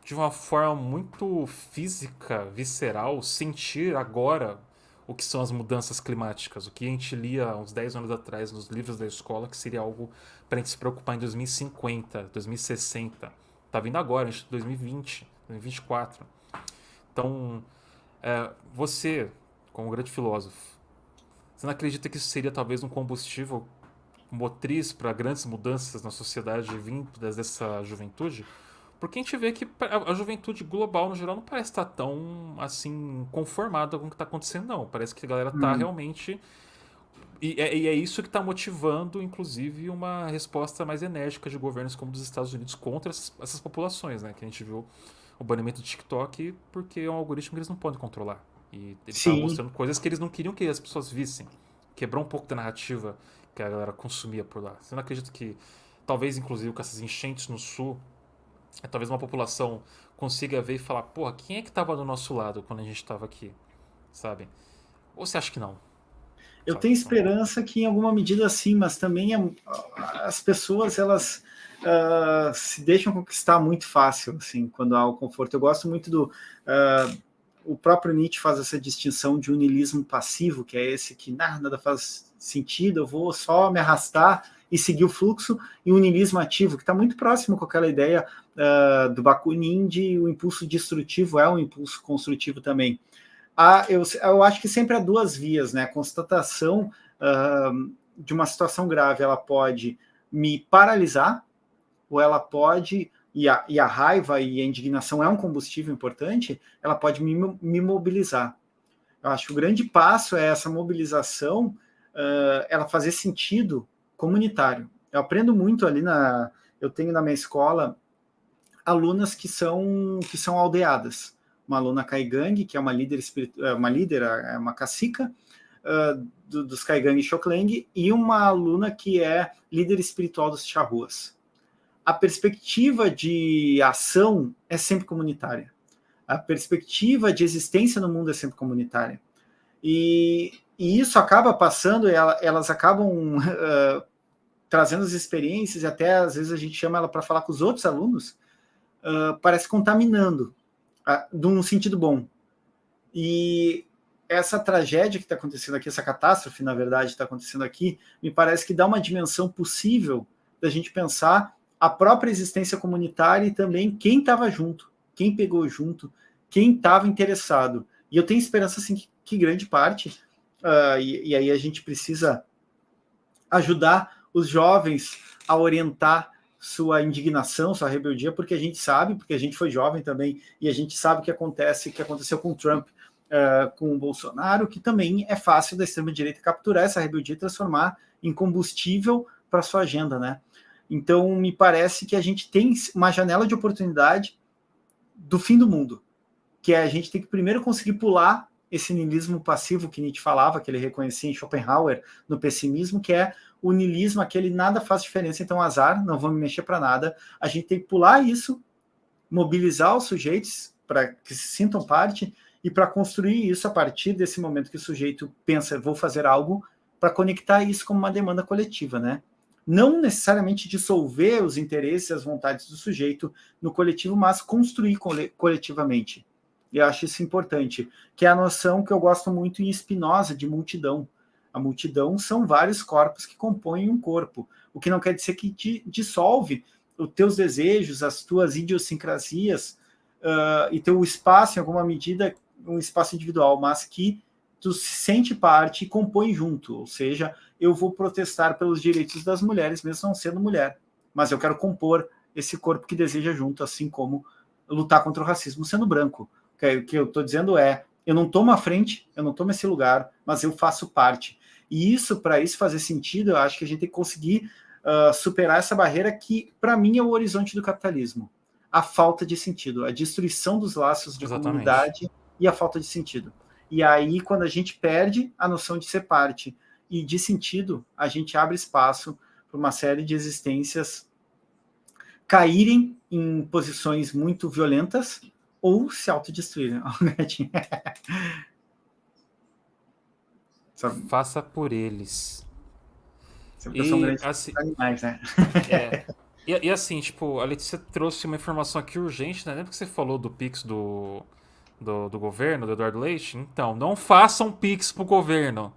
de uma forma muito física, visceral, sentir agora o que são as mudanças climáticas. O que a gente lia há uns 10 anos atrás nos livros da escola, que seria algo para a gente se preocupar em 2050, 2060. Tá vindo agora, em 2020, 2024. Então, você, como um grande filósofo, você não acredita que isso seria talvez um combustível motriz para grandes mudanças na sociedade vindas dessa juventude? Porque a gente vê que a juventude global, no geral, não parece estar tão, assim, conformada com o que está acontecendo, não. Parece que a galera está Hum, realmente... E é isso que está motivando, inclusive, uma resposta mais enérgica de governos como dos Estados Unidos contra essas populações, né? Que a gente viu o banimento do TikTok porque é um algoritmo que eles não podem controlar. E ele estava sim. mostrando coisas que eles não queriam que as pessoas vissem. Quebrou um pouco da narrativa que a galera consumia por lá. Você não acredita que, talvez, inclusive, com essas enchentes no sul, talvez uma população consiga ver e falar, porra, quem é que estava do nosso lado quando a gente estava aqui, sabe? Ou você acha que não? Eu Sabe? tenho Então, esperança que em alguma medida sim, mas também as pessoas elas se deixam conquistar muito fácil, assim, quando há o conforto. Eu gosto muito do o próprio Nietzsche faz essa distinção de niilismo passivo, que é esse que nada faz sentido, eu vou só me arrastar e seguir o fluxo, e o niilismo ativo, que está muito próximo com aquela ideia do Bakunin de o impulso destrutivo é um impulso construtivo também. Eu acho que sempre há duas vias, né? A constatação de uma situação grave, ela pode me paralisar, ou ela pode, e a raiva e a indignação é um combustível importante, ela pode me mobilizar. Eu acho que o grande passo é essa mobilização, ela fazer sentido comunitário. Eu aprendo muito ali eu tenho na minha escola alunas que são aldeadas. Uma aluna Kaigang, que é uma líder é uma cacica dos Kaigang e Xokleng, e uma aluna que é líder espiritual dos charruas. A perspectiva de ação é sempre comunitária. A perspectiva de existência no mundo é sempre comunitária. E isso acaba passando, elas acabam trazendo as experiências, e até às vezes a gente chama ela para falar com os outros alunos, parece contaminando, num sentido bom. E essa tragédia que está acontecendo aqui, essa catástrofe, na verdade, está acontecendo aqui, me parece que dá uma dimensão possível da gente pensar a própria existência comunitária e também quem estava junto, quem pegou junto, quem estava interessado. E eu tenho esperança, assim, que grande parte, e aí a gente precisa ajudar os jovens a orientar sua indignação, sua rebeldia, porque a gente sabe, porque a gente foi jovem também, e a gente sabe o que aconteceu com o Trump, com o Bolsonaro, que também é fácil da extrema-direita capturar essa rebeldia e transformar em combustível para sua agenda, né? Então, me parece que a gente tem uma janela de oportunidade do fim do mundo, que é a gente tem que primeiro conseguir pular esse niilismo passivo que Nietzsche falava, que ele reconhecia em Schopenhauer no pessimismo, que é o niilismo, aquele nada faz diferença, então azar, não vou me mexer para nada. A gente tem que pular isso, mobilizar os sujeitos para que se sintam parte e para construir isso a partir desse momento que o sujeito pensa, vou fazer algo, para conectar isso como uma demanda coletiva, né? Não necessariamente dissolver os interesses e as vontades do sujeito no coletivo, mas construir coletivamente. E eu acho isso importante, que é a noção que eu gosto muito em Spinoza de multidão. A multidão são vários corpos que compõem um corpo, o que não quer dizer que dissolve os teus desejos, as tuas idiosincrasias, e ter o espaço, em alguma medida, um espaço individual, mas que tu se sente parte e compõe junto. Ou seja, eu vou protestar pelos direitos das mulheres, mesmo não sendo mulher, mas eu quero compor esse corpo que deseja junto, assim como lutar contra o racismo sendo branco. O que eu estou dizendo é, eu não tomo a frente, eu não tomo esse lugar, mas eu faço parte. E isso, para isso fazer sentido, eu acho que a gente tem que conseguir superar essa barreira que, para mim, é o horizonte do capitalismo. A falta de sentido, a destruição dos laços de comunidade e a falta de sentido. E aí, quando a gente perde a noção de ser parte e de sentido, a gente abre espaço para uma série de existências caírem em posições muito violentas ou se autodestruírem. Faça por eles. E assim, animais, né? E assim, tipo, a Letícia trouxe uma informação aqui urgente, né? Lembra que você falou do Pix do governo, do Eduardo Leite? Então, não façam Pix pro governo.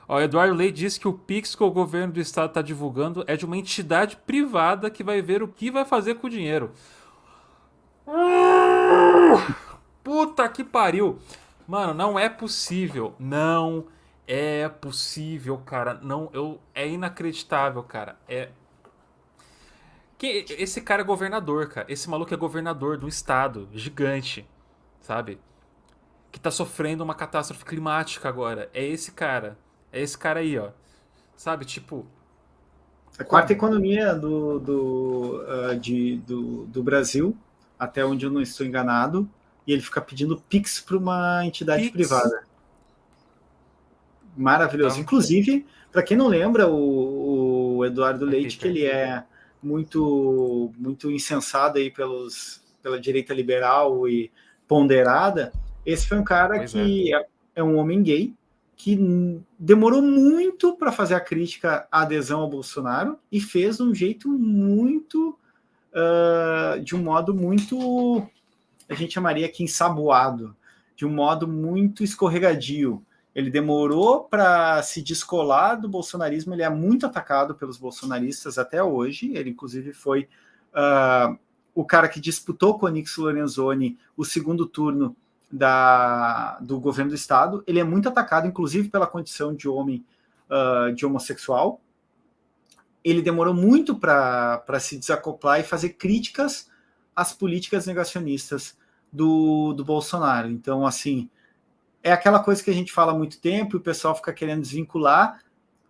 O Eduardo Leite disse que o Pix que o governo do estado está divulgando é de uma entidade privada que vai ver o que vai fazer com o dinheiro. Puta que pariu. Mano, não é possível. Não é possível, cara. Não, é inacreditável, cara. Esse cara é governador, cara. Esse maluco é governador de um estado gigante, sabe? Que tá sofrendo uma catástrofe climática agora. É esse cara. É esse cara aí, ó. Sabe, tipo... A quarta economia do Brasil, até onde eu não estou enganado, e ele fica pedindo Pix para uma entidade privada. Maravilhoso. Inclusive, para quem não lembra, o Eduardo Leite, que ele é muito, muito insensado aí pela direita liberal e ponderada, esse foi um cara que é um homem gay, que demorou muito para fazer a crítica à adesão ao Bolsonaro e fez de um jeito muito, de um modo muito, a gente chamaria aqui ensaboado, de um modo muito escorregadio. Ele demorou para se descolar do bolsonarismo, ele é muito atacado pelos bolsonaristas até hoje, ele inclusive foi o cara que disputou com o Onyx Lorenzoni o segundo turno do governo do estado. Ele é muito atacado, inclusive pela condição de homem, de homossexual. Ele demorou muito para se desacoplar e fazer críticas às políticas negacionistas do Bolsonaro. Então, assim, é aquela coisa que a gente fala há muito tempo e o pessoal fica querendo desvincular,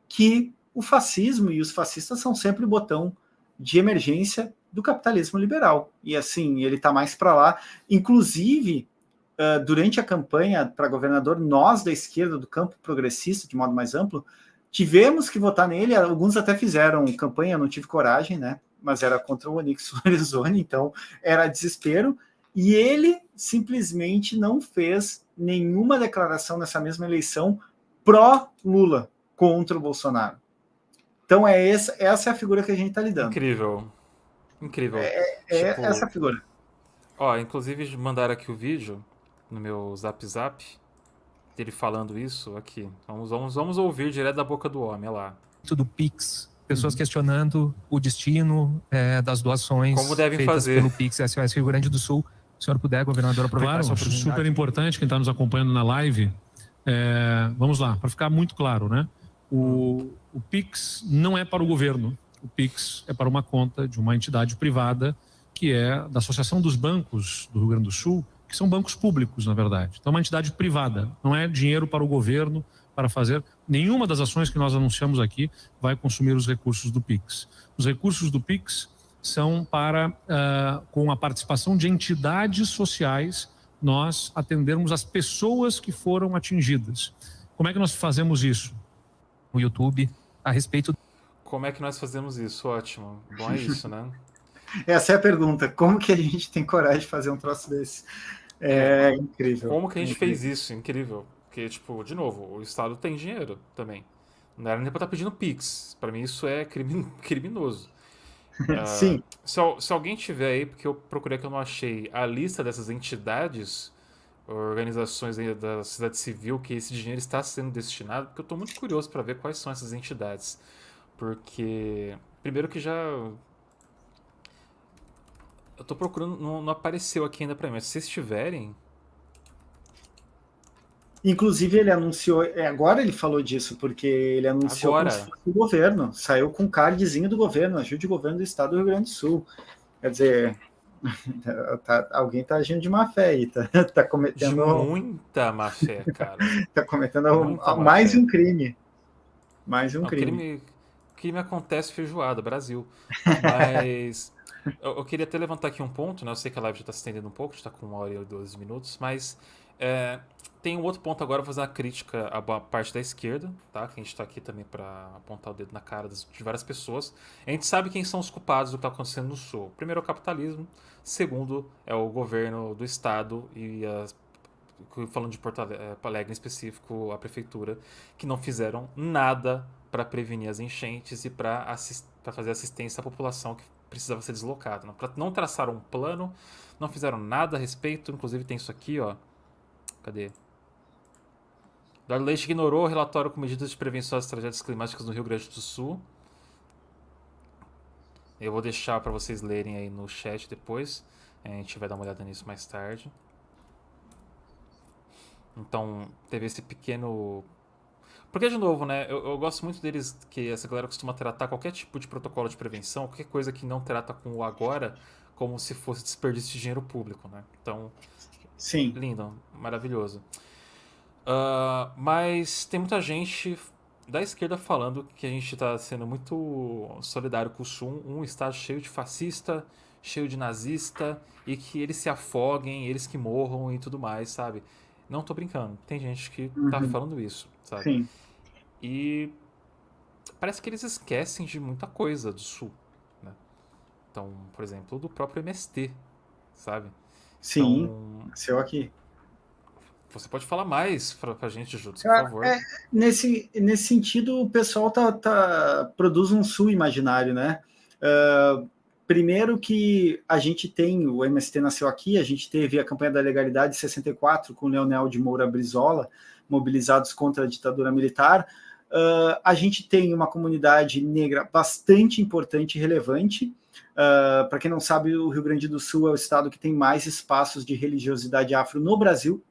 que o fascismo e os fascistas são sempre o botão de emergência do capitalismo liberal. E, assim, ele está mais para lá. Inclusive, durante a campanha para governador, nós da esquerda, do campo progressista, de modo mais amplo, tivemos que votar nele. Alguns até fizeram campanha, eu não tive coragem, né? Mas era contra o Onyx Lorenzoni, então era desespero. E ele simplesmente não fez nenhuma declaração nessa mesma eleição pró-Lula contra o Bolsonaro. Então essa é a figura que a gente está lidando. Incrível. Incrível. Tipo, essa figura. Ó, inclusive mandaram aqui o vídeo no meu Zap dele falando isso aqui. Vamos ouvir direto da boca do homem, olha lá. Do Pix, pessoas questionando o destino das doações como devem feitas fazer pelo Pix SOS Rio Grande do Sul. Se o senhor puder, governador, aproveitar essa oportunidade. Super importante, quem está nos acompanhando na live, vamos lá, para ficar muito claro, né? O Pix não é para o governo, o Pix é para uma conta de uma entidade privada, que é da Associação dos Bancos do Rio Grande do Sul, que são bancos públicos, na verdade. Então é uma entidade privada, não é dinheiro para o governo, para fazer... Nenhuma das ações que nós anunciamos aqui vai consumir os recursos do Pix. Os recursos do Pix são para, com a participação de entidades sociais, nós atendermos as pessoas que foram atingidas. Como é que nós fazemos isso? No YouTube, a respeito... Como é que nós fazemos isso? Ótimo. Bom, é isso, né? Essa é a pergunta. Como que a gente tem coragem de fazer um troço desse? É incrível. Como que a gente fez isso? Incrível. Porque, tipo, de novo, o Estado tem dinheiro também. Não era nem pra estar pedindo Pix. Pra mim isso é criminoso. Sim. Se alguém tiver aí, porque eu procurei que eu não achei a lista dessas entidades, organizações aí da sociedade civil que esse dinheiro está sendo destinado, porque eu estou muito curioso para ver quais são essas entidades. Porque, primeiro que já... Eu tô procurando, não apareceu aqui ainda pra mim, mas se vocês tiverem... Inclusive, ele anunciou, agora ele falou disso, porque ele anunciou como se Agora, fosse o governo, saiu com um cardzinho do governo, ajude o governo do estado do Rio Grande do Sul. Quer dizer, alguém está agindo de má fé aí, tá de cometendo, muita má fé, cara. tá cometendo Muita má mais fé. um crime. Mais um Não, crime. crime acontece feijoada, Brasil. Mas eu queria até levantar aqui um ponto, né? Eu sei que a live já está se estendendo um pouco, já está com 1 hora e 12 minutos, mas tem um outro ponto agora, vou fazer uma crítica à parte da esquerda, tá? Que a gente está aqui também para apontar o dedo na cara de várias pessoas. A gente sabe quem são os culpados do que está acontecendo no Sul. Primeiro é o capitalismo, segundo é o governo do estado e falando de Porto Alegre em específico, a prefeitura, que não fizeram nada para prevenir as enchentes e para fazer assistência à população que precisava ser deslocada. Não traçaram um plano, não fizeram nada a respeito, inclusive tem isso aqui, ó. Cadê? Eduardo Leite ignorou o relatório com medidas de prevenção às tragédias climáticas no Rio Grande do Sul. Eu vou deixar para vocês lerem aí no chat depois. A gente vai dar uma olhada nisso mais tarde. Então, teve esse pequeno... Porque, de novo, né? Eu gosto muito deles, que essa galera costuma tratar qualquer tipo de protocolo de prevenção, qualquer coisa que não trata com o agora, como se fosse desperdício de dinheiro público, né? Então, Sim. lindo, maravilhoso. Mas tem muita gente da esquerda falando que a gente está sendo muito solidário com o Sul, um estado cheio de fascista, cheio de nazista, e que eles se afoguem, eles que morram e tudo mais, sabe? Não tô brincando, tem gente que tá falando isso, sabe? Sim. E parece que eles esquecem de muita coisa do Sul, né? Então, por exemplo, do próprio MST, sabe? Sim, Então, nasceu aqui. você pode falar mais pra gente, Júlio, por favor. Nesse sentido, o pessoal produz um Sul imaginário, né? Primeiro que a gente tem, o MST nasceu aqui, a gente teve a campanha da legalidade de 64 com Leonel de Moura Brizola, mobilizados contra a ditadura militar. A gente tem uma comunidade negra bastante importante e relevante. Para quem não sabe, o Rio Grande do Sul é o estado que tem mais espaços de religiosidade afro no Brasil,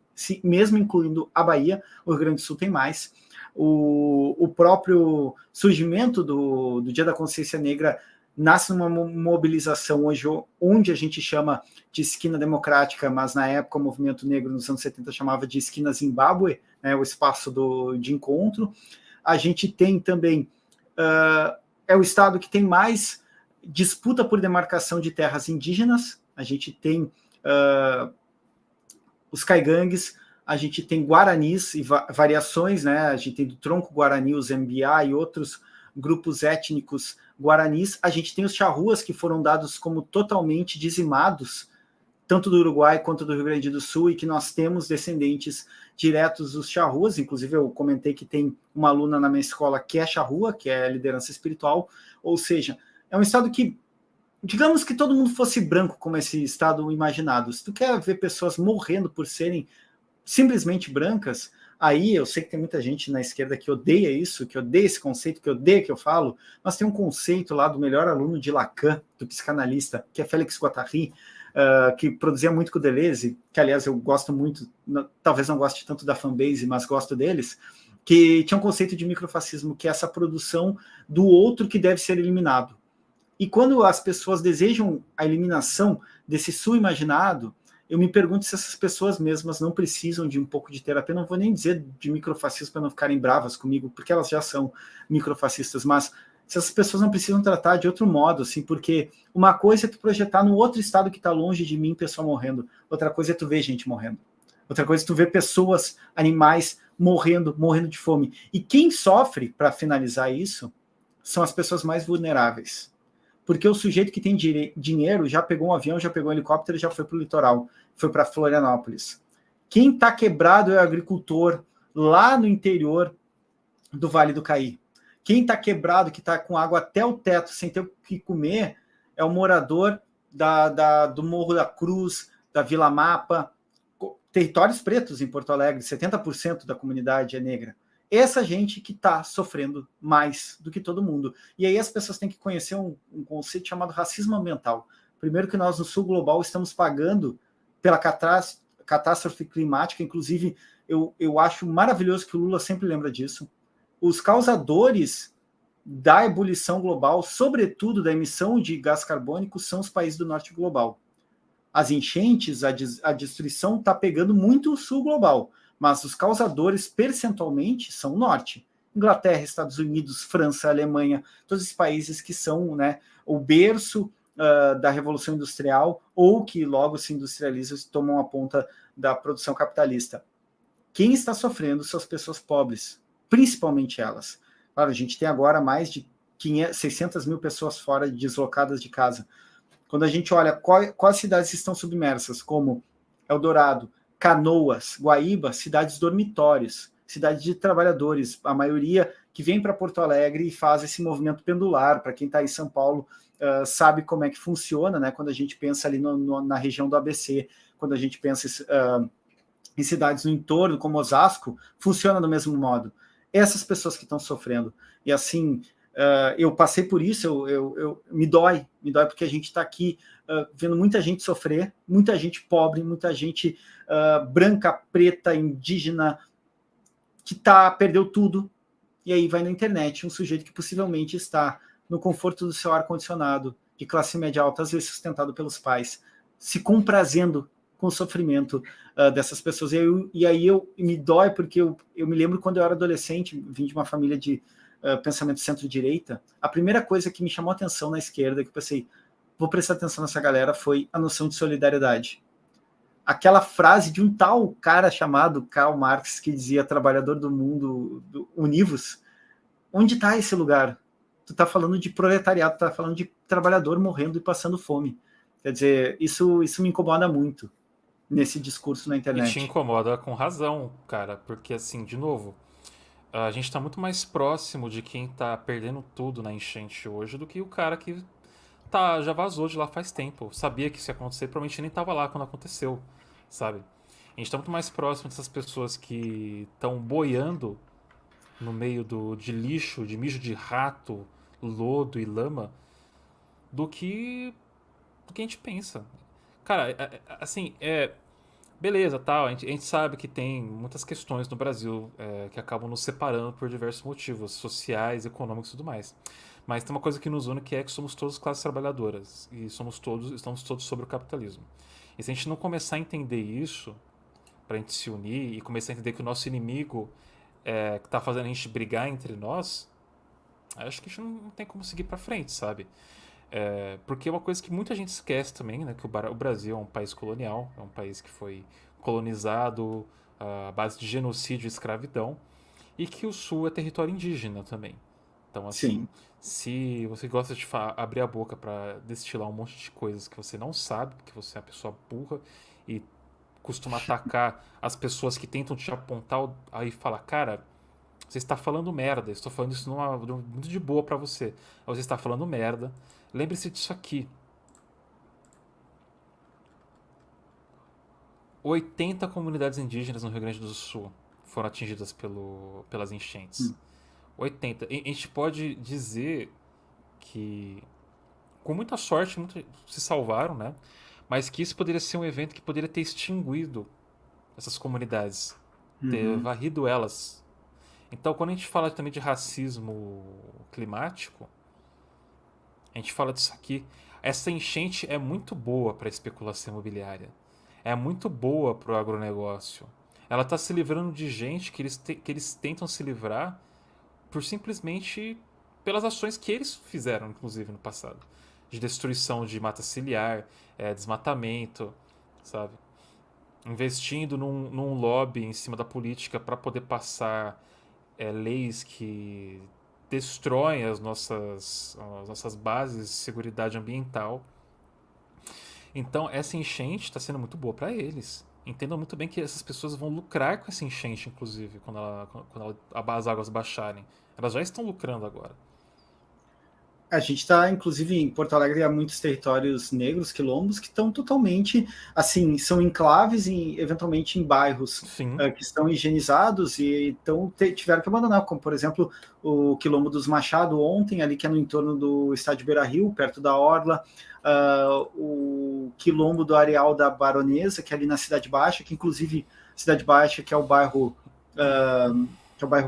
mesmo incluindo a Bahia, o Rio Grande do Sul tem mais. O próprio surgimento do Dia da Consciência Negra nasce numa mobilização hoje, onde a gente chama de esquina democrática, mas na época o movimento negro nos anos 70 chamava de esquina Zimbábue, né, o espaço de encontro. A gente tem também, é o estado que tem mais disputa por demarcação de terras indígenas, a gente tem os caigangues, a gente tem guaranis e variações, né? A gente tem do tronco guarani, os MBA e outros grupos étnicos guaranis. A gente tem os charruas que foram dados como totalmente dizimados, tanto do Uruguai quanto do Rio Grande do Sul, e que nós temos descendentes diretos dos charruas. Inclusive, eu comentei que tem uma aluna na minha escola que é charrua, que é liderança espiritual. Ou seja, é um estado que, digamos que todo mundo fosse branco, como esse estado imaginado. Se tu quer ver pessoas morrendo por serem simplesmente brancas, aí eu sei que tem muita gente na esquerda que odeia isso, que odeia esse conceito, que odeia que eu falo, mas tem um conceito lá do melhor aluno de Lacan, do psicanalista, que é Félix Guattari, que produzia muito com o Deleuze, que aliás eu gosto muito, talvez não goste tanto da fanbase, mas gosto deles, que tinha um conceito de microfascismo, que é essa produção do outro que deve ser eliminado. E quando as pessoas desejam a eliminação desse sul imaginado, eu me pergunto se essas pessoas mesmas não precisam de um pouco de terapia. Não vou nem dizer de microfascismo para não ficarem bravas comigo, porque elas já são microfascistas, mas se essas pessoas não precisam tratar de outro modo, assim, porque uma coisa é tu projetar no outro estado que está longe de mim, pessoa morrendo, outra coisa é tu ver gente morrendo, outra coisa é tu ver pessoas, animais morrendo de fome. E quem sofre, para finalizar isso, são as pessoas mais vulneráveis. Porque o sujeito que tem dinheiro já pegou um avião, já pegou um helicóptero, já foi para o litoral, foi para Florianópolis. Quem está quebrado é o agricultor lá no interior do Vale do Caí. Quem está quebrado, que está com água até o teto, sem ter o que comer, é o morador do Morro da Cruz, da Vila Mapa, territórios pretos em Porto Alegre, 70% da comunidade é negra. Essa gente que está sofrendo mais do que todo mundo. E aí as pessoas têm que conhecer um conceito chamado racismo ambiental. Primeiro que nós no sul global estamos pagando pela catástrofe climática, inclusive eu acho maravilhoso que o Lula sempre lembra disso. Os causadores da ebulição global, sobretudo da emissão de gás carbônico, são os países do norte global. As enchentes, a destruição está pegando muito o sul global, mas os causadores percentualmente são o norte. Inglaterra, Estados Unidos, França, Alemanha, todos esses países que são, né, o berço da Revolução Industrial ou que logo se industrializam e tomam a ponta da produção capitalista. Quem está sofrendo são as pessoas pobres, principalmente elas. Claro, a gente tem agora mais de 600 mil pessoas fora, deslocadas de casa. Quando a gente olha quais cidades estão submersas, como Eldorado, Canoas, Guaíba, cidades dormitórios, cidades de trabalhadores, a maioria que vem para Porto Alegre e faz esse movimento pendular. Para quem está em São Paulo, sabe como é que funciona, né? Quando a gente pensa ali na região do ABC, quando a gente pensa em cidades no entorno, como Osasco, funciona do mesmo modo. Essas pessoas que estão sofrendo. E assim, eu passei por isso, me dói porque a gente está aqui vendo muita gente sofrer, muita gente pobre, muita gente branca, preta, indígena, que perdeu tudo, e aí vai na internet um sujeito que possivelmente está no conforto do seu ar-condicionado, de classe média alta, às vezes sustentado pelos pais, se comprazendo com o sofrimento dessas pessoas. E aí me dói, porque eu me lembro quando eu era adolescente, vim de uma família de pensamento centro-direita, a primeira coisa que me chamou a atenção na esquerda, que eu pensei, vou prestar atenção nessa galera, foi a noção de solidariedade. Aquela frase de um tal cara chamado Karl Marx, que dizia trabalhador do mundo, univos. Onde está esse lugar? Tu está falando de proletariado, tu está falando de trabalhador morrendo e passando fome. Quer dizer, isso me incomoda muito nesse discurso na internet. E te incomoda com razão, cara, porque assim, de novo, a gente está muito mais próximo de quem está perdendo tudo na enchente hoje do que o cara que já vazou de lá faz tempo. Sabia que isso ia acontecer, provavelmente nem estava lá quando aconteceu, sabe? A gente está muito mais próximo dessas pessoas que estão boiando no meio de lixo, de mijo de rato, lodo e lama, do que a gente pensa. Cara, assim, beleza, tal, a gente sabe que tem muitas questões no Brasil que acabam nos separando por diversos motivos, sociais, econômicos e tudo mais. Mas tem uma coisa que nos une, que é que somos todos classes trabalhadoras e estamos todos sobre o capitalismo. E se a gente não começar a entender isso, pra gente se unir e começar a entender que o nosso inimigo que tá fazendo a gente brigar entre nós, acho que a gente não tem como seguir pra frente, sabe? Porque é uma coisa que muita gente esquece também, né? Que o Brasil é um país colonial, é um país que foi colonizado à base de genocídio e escravidão, e que o Sul é território indígena também. Então, assim, se você gosta de abrir a boca para destilar um monte de coisas que você não sabe, porque você é uma pessoa burra e costuma atacar as pessoas que tentam te apontar, aí fala, cara, você está falando merda, estou falando isso muito de boa para você. Você está falando merda, lembre-se disso aqui. 80 comunidades indígenas no Rio Grande do Sul foram atingidas pelas enchentes. 80. E a gente pode dizer que, com muita sorte, se salvaram, né? Mas que isso poderia ser um evento que poderia ter extinguido essas comunidades, ter varrido elas. Então, quando a gente fala também de racismo climático, a gente fala disso aqui. Essa enchente é muito boa para a especulação imobiliária. É muito boa para o agronegócio. Ela está se livrando de gente que eles tentam se livrar por simplesmente pelas ações que eles fizeram, inclusive, no passado. De destruição de mata ciliar, desmatamento, sabe? Investindo num lobby em cima da política para poder passar leis que destroem as nossas bases de seguridade ambiental. Então, essa enchente está sendo muito boa para eles. Entendam muito bem que essas pessoas vão lucrar com essa enchente, inclusive, quando as águas baixarem. Elas já estão lucrando agora. A gente está, inclusive, em Porto Alegre, há muitos territórios negros, quilombos, que estão totalmente, assim, são enclaves, eventualmente em bairros que estão higienizados e então tiveram que abandonar, como, por exemplo, o Quilombo dos Machado ontem, ali que é no entorno do estádio Beira-Rio, perto da Orla, o Quilombo do Areal da Baronesa, que é ali na Cidade Baixa, que, inclusive, Cidade Baixa, que é o bairro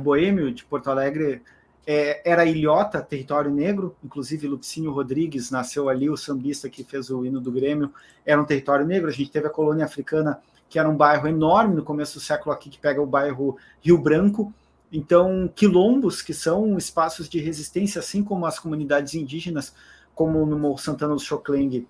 boêmio de Porto Alegre, era Ilhota, território negro, inclusive Lupicínio Rodrigues nasceu ali, o sambista que fez o hino do Grêmio, era um território negro. A gente teve a colônia africana, que era um bairro enorme no começo do século aqui, que pega o bairro Rio Branco. Então, quilombos, que são espaços de resistência, assim como as comunidades indígenas, como no Morro Santana do Xoclengue,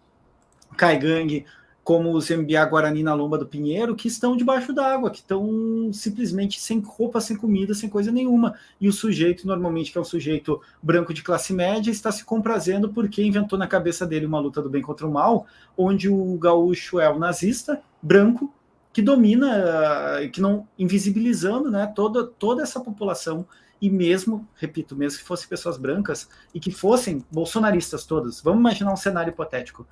Caigangue, como os Mbiá Guarani na Lomba do Pinheiro, que estão debaixo d'água, que estão simplesmente sem roupa, sem comida, sem coisa nenhuma. E o sujeito, normalmente, que é um sujeito branco de classe média, está se comprazendo porque inventou na cabeça dele uma luta do bem contra o mal, onde o gaúcho é o nazista, branco, que domina, que não invisibilizando, né, toda essa população. E mesmo, repito, mesmo que fossem pessoas brancas e que fossem bolsonaristas todas, vamos imaginar um cenário hipotético.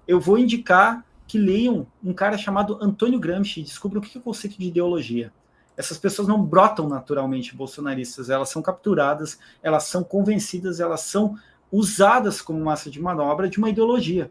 Eu vou indicar que leiam um cara chamado Antônio Gramsci e descubram o que é o conceito de ideologia. Essas pessoas não brotam naturalmente bolsonaristas, elas são capturadas, elas são convencidas, elas são usadas como massa de manobra de uma ideologia.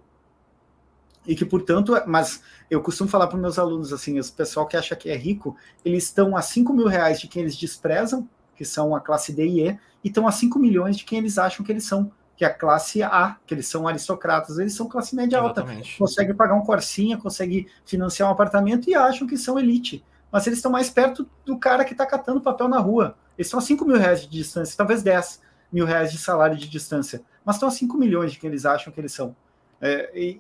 E que, portanto, mas eu costumo falar para os meus alunos assim, o pessoal que acha que é rico, eles estão a R$5.000 de quem eles desprezam, que são a classe D e E, e estão a 5 milhões de quem eles acham que eles são, que é a classe A, que eles são aristocratas, eles são classe média alta, conseguem pagar um Corsinha, conseguem financiar um apartamento e acham que são elite, mas eles estão mais perto do cara que está catando papel na rua. Eles estão a R$5.000 de distância, talvez R$10.000 de salário de distância, mas estão a 5 milhões de quem eles acham que eles são.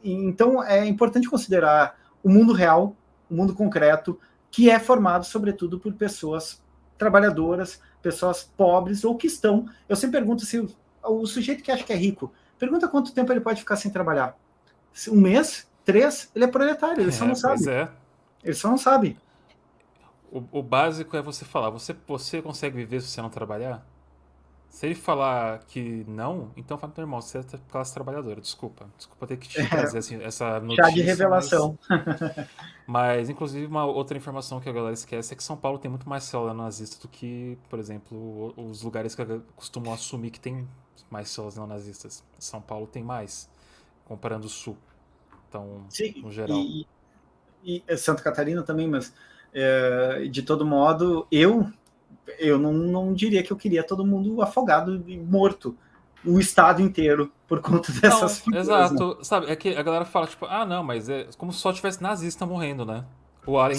Então é importante considerar o mundo real, o mundo concreto, que é formado sobretudo por pessoas trabalhadoras, pessoas pobres ou que estão. Eu sempre pergunto se o sujeito que acha que é rico, pergunta quanto tempo ele pode ficar sem trabalhar. 1 mês? 3? Ele é proletário, ele só não sabe. Ele só não sabe. O básico é você falar, você consegue viver se você não trabalhar? Se ele falar que não, então fala, meu irmão, você é classe trabalhadora, desculpa ter que te trazer assim, essa notícia. Chá de revelação. Mas, inclusive, uma outra informação que a galera esquece é que São Paulo tem muito mais célula nazista do que, por exemplo, os lugares que costumam assumir que tem mais células neonazistas. São Paulo tem mais, comparando o Sul. Então, sim, no geral. E Santa Catarina também, mas de todo modo, eu não diria que eu queria todo mundo afogado e morto, o estado inteiro, por conta dessas figuras. Exato, né? Sabe, é que a galera fala, tipo, não, mas é como se só tivesse nazista morrendo, né? A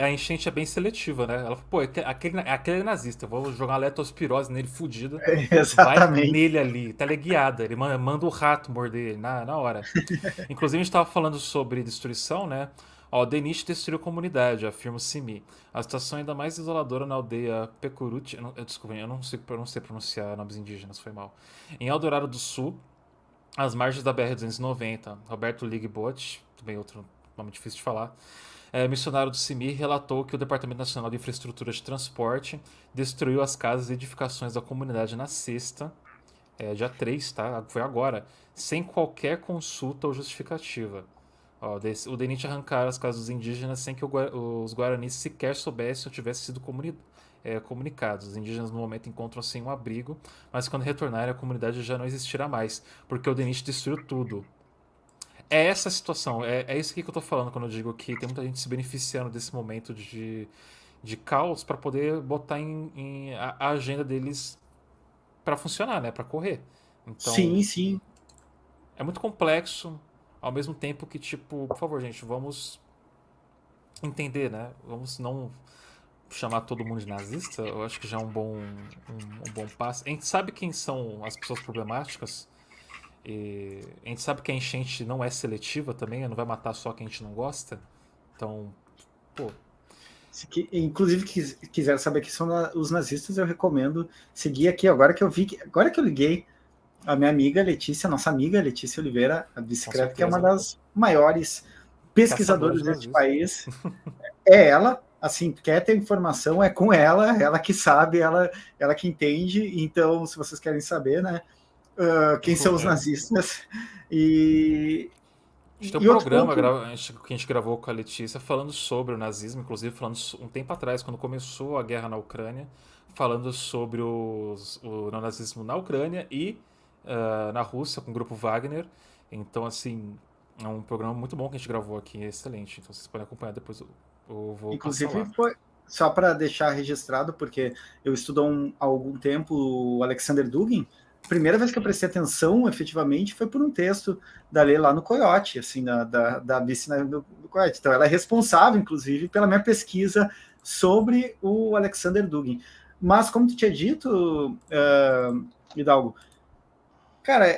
enchente é bem seletiva, né? Ela fala, pô, aquele é nazista, eu vou jogar uma leptospirose nele fudida, exatamente. Vai nele ali, teleguiada, ele manda o rato morder ele na hora. Inclusive a gente tava falando sobre destruição, né? Ó, Denich destruiu a comunidade, afirma o Simi. A situação é ainda mais isoladora na aldeia Pecuruti. Desculpa, eu não sei pronunciar nomes indígenas, foi mal. Em Eldorado do Sul, às margens da BR-290, Roberto Ligbot, também outro nome difícil de falar, missionário do Simi, relatou que o Departamento Nacional de Infraestrutura de Transporte destruiu as casas e edificações da comunidade na sexta, dia 3, tá? Foi agora, sem qualquer consulta ou justificativa. O Denich arrancaram as casas dos indígenas sem que os guaranis sequer soubessem ou tivessem sido comunicados. Os indígenas no momento encontram-se sem um abrigo, mas quando retornarem a comunidade já não existirá mais, porque o Denich destruiu tudo. É essa a situação, é isso que eu tô falando quando eu digo que tem muita gente se beneficiando desse momento de caos para poder botar a agenda deles para funcionar, né, para correr. Então, sim. É muito complexo. Ao mesmo tempo que, tipo, por favor, gente, vamos entender, né? Vamos não chamar todo mundo de nazista. Eu acho que já é um bom passo. A gente sabe quem são as pessoas problemáticas. E a gente sabe que a enchente não é seletiva também. Não vai matar só quem a gente não gosta. Então, pô... Inclusive, quiser saber quem são os nazistas, eu recomendo seguir aqui. Agora que eu liguei, a minha amiga Letícia, nossa amiga Letícia Oliveira, a bicicleta, que é uma das maiores pesquisadoras deste país. É ela, assim, quer ter informação, é com ela que sabe, ela que entende. Então, se vocês querem saber, né, quem são os nazistas. E, A gente tem e um outro programa ponto, que a gente gravou com a Letícia falando sobre o nazismo, inclusive falando um tempo atrás, quando começou a guerra na Ucrânia, falando sobre o neonazismo na Ucrânia e na Rússia, com o grupo Wagner. Então, assim, é um programa muito bom que a gente gravou aqui, é excelente. Então, vocês podem acompanhar depois, eu vou passar inclusive, lá. foi só para deixar registrado, porque eu estudo há algum tempo o Alexander Dugin. A primeira vez que eu prestei atenção, efetivamente, foi por um texto da Lê lá no Coyote, assim, da Bice do Coyote. Então, ela é responsável, inclusive, pela minha pesquisa sobre o Alexander Dugin. Mas, como tu tinha dito, Hidalgo, cara,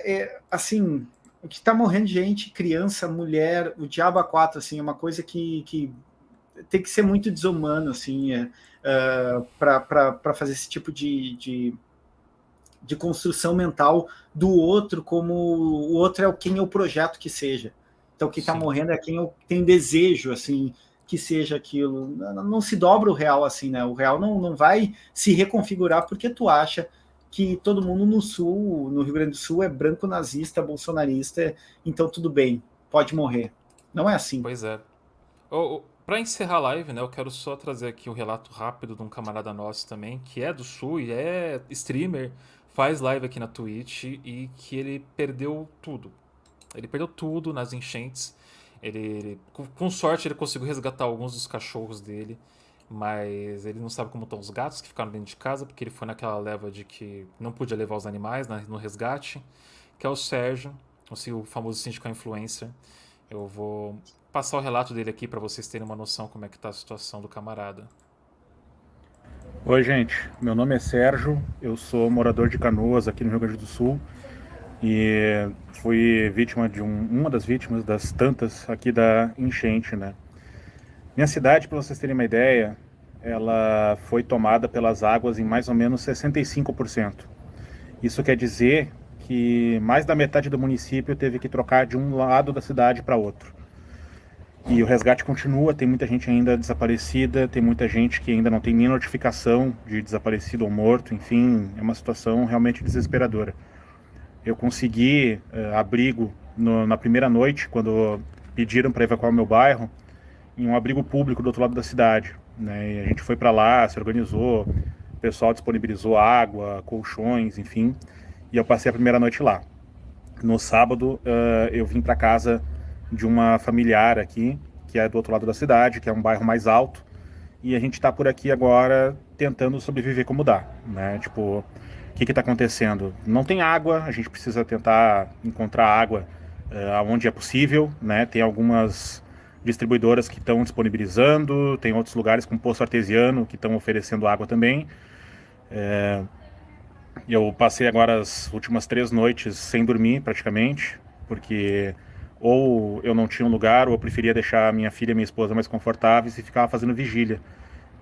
assim, o que tá morrendo de gente, criança, mulher, o diabo a quatro, assim, é uma coisa que tem que ser muito desumano, assim, para fazer esse tipo de construção mental do outro, como o outro é quem é o projeto que seja. Então, quem está morrendo é quem tem desejo, assim, que seja aquilo. Não se dobra o real assim, né? O real não vai se reconfigurar porque tu acha que todo mundo no Sul, no Rio Grande do Sul, é branco nazista, bolsonarista, então tudo bem, pode morrer. Não é assim. Pois é. Para encerrar a live, né, eu quero só trazer aqui um relato rápido de um camarada nosso também, que é do Sul e é streamer, faz live aqui na Twitch e que ele perdeu tudo. Ele perdeu tudo nas enchentes. Com sorte, ele conseguiu resgatar alguns dos cachorros dele, mas ele não sabe como estão os gatos que ficaram dentro de casa, porque ele foi naquela leva de que não podia levar os animais no resgate, que é o Sérgio, o famoso sindical influencer. Eu vou passar o relato dele aqui para vocês terem uma noção como é que tá a situação do camarada. Oi, gente. Meu nome é Sérgio. Eu sou morador de Canoas, aqui no Rio Grande do Sul. E fui vítima de uma das vítimas das tantas aqui da enchente, né? Minha cidade, para vocês terem uma ideia, ela foi tomada pelas águas em mais ou menos 65%. Isso quer dizer que mais da metade do município teve que trocar de um lado da cidade para outro. E o resgate continua, tem muita gente ainda desaparecida, tem muita gente que ainda não tem nem notificação de desaparecido ou morto, enfim, é uma situação realmente desesperadora. Eu consegui abrigo na primeira noite, quando pediram para evacuar o meu bairro, em um abrigo público do outro lado da cidade, né? E a gente foi para lá, se organizou, o pessoal disponibilizou água, colchões, enfim, e eu passei a primeira noite lá. No sábado, eu vim para casa de uma familiar aqui, que é do outro lado da cidade, que é um bairro mais alto, e a gente está por aqui agora tentando sobreviver como dá, né? Tipo, o que está acontecendo? Não tem água, a gente precisa tentar encontrar água onde é possível, né? Tem algumas distribuidoras que estão disponibilizando, tem outros lugares com poço artesiano que estão oferecendo água também. Eu passei agora as últimas 3 noites sem dormir praticamente, porque ou eu não tinha um lugar, ou eu preferia deixar minha filha e minha esposa mais confortáveis e ficava fazendo vigília.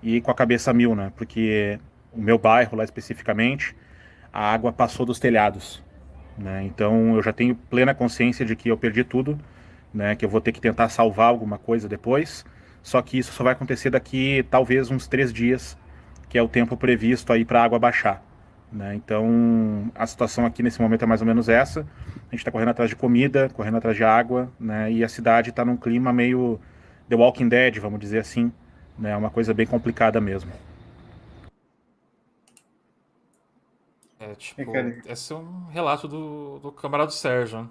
E com a cabeça a mil, né? Porque o meu bairro lá especificamente, a água passou dos telhados, né? Então eu já tenho plena consciência de que eu perdi tudo, né? Que eu vou ter que tentar salvar alguma coisa depois. Só que isso só vai acontecer daqui talvez uns 3 dias, que é o tempo previsto aí para a água baixar, né? Então a situação aqui nesse momento é mais ou menos essa. A gente está correndo atrás de comida, correndo atrás de água, né? E a cidade está num clima meio The Walking Dead, vamos dizer assim, né? É uma coisa bem complicada mesmo. Esse é um relato do camarada Sérgio, né?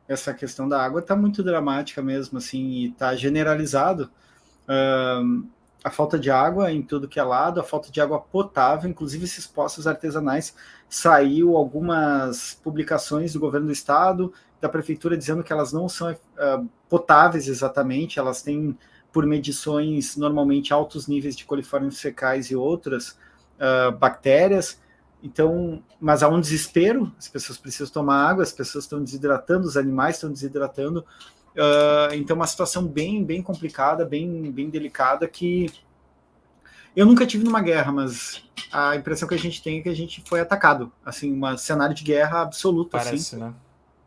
Essa questão da água está muito dramática mesmo, assim, e está generalizado. A falta de água em tudo que é lado, a falta de água potável, inclusive esses poços artesanais, saiu algumas publicações do governo do estado, da prefeitura, dizendo que elas não são potáveis exatamente, elas têm, por medições, normalmente altos níveis de coliformes fecais e outras bactérias. Então, mas há um desespero, as pessoas precisam tomar água, as pessoas estão desidratando, os animais estão desidratando. Então, uma situação bem, bem complicada, bem, bem delicada, que eu nunca tive numa guerra, mas a impressão que a gente tem é que a gente foi atacado, assim, um cenário de guerra absoluta, Parece, assim, né?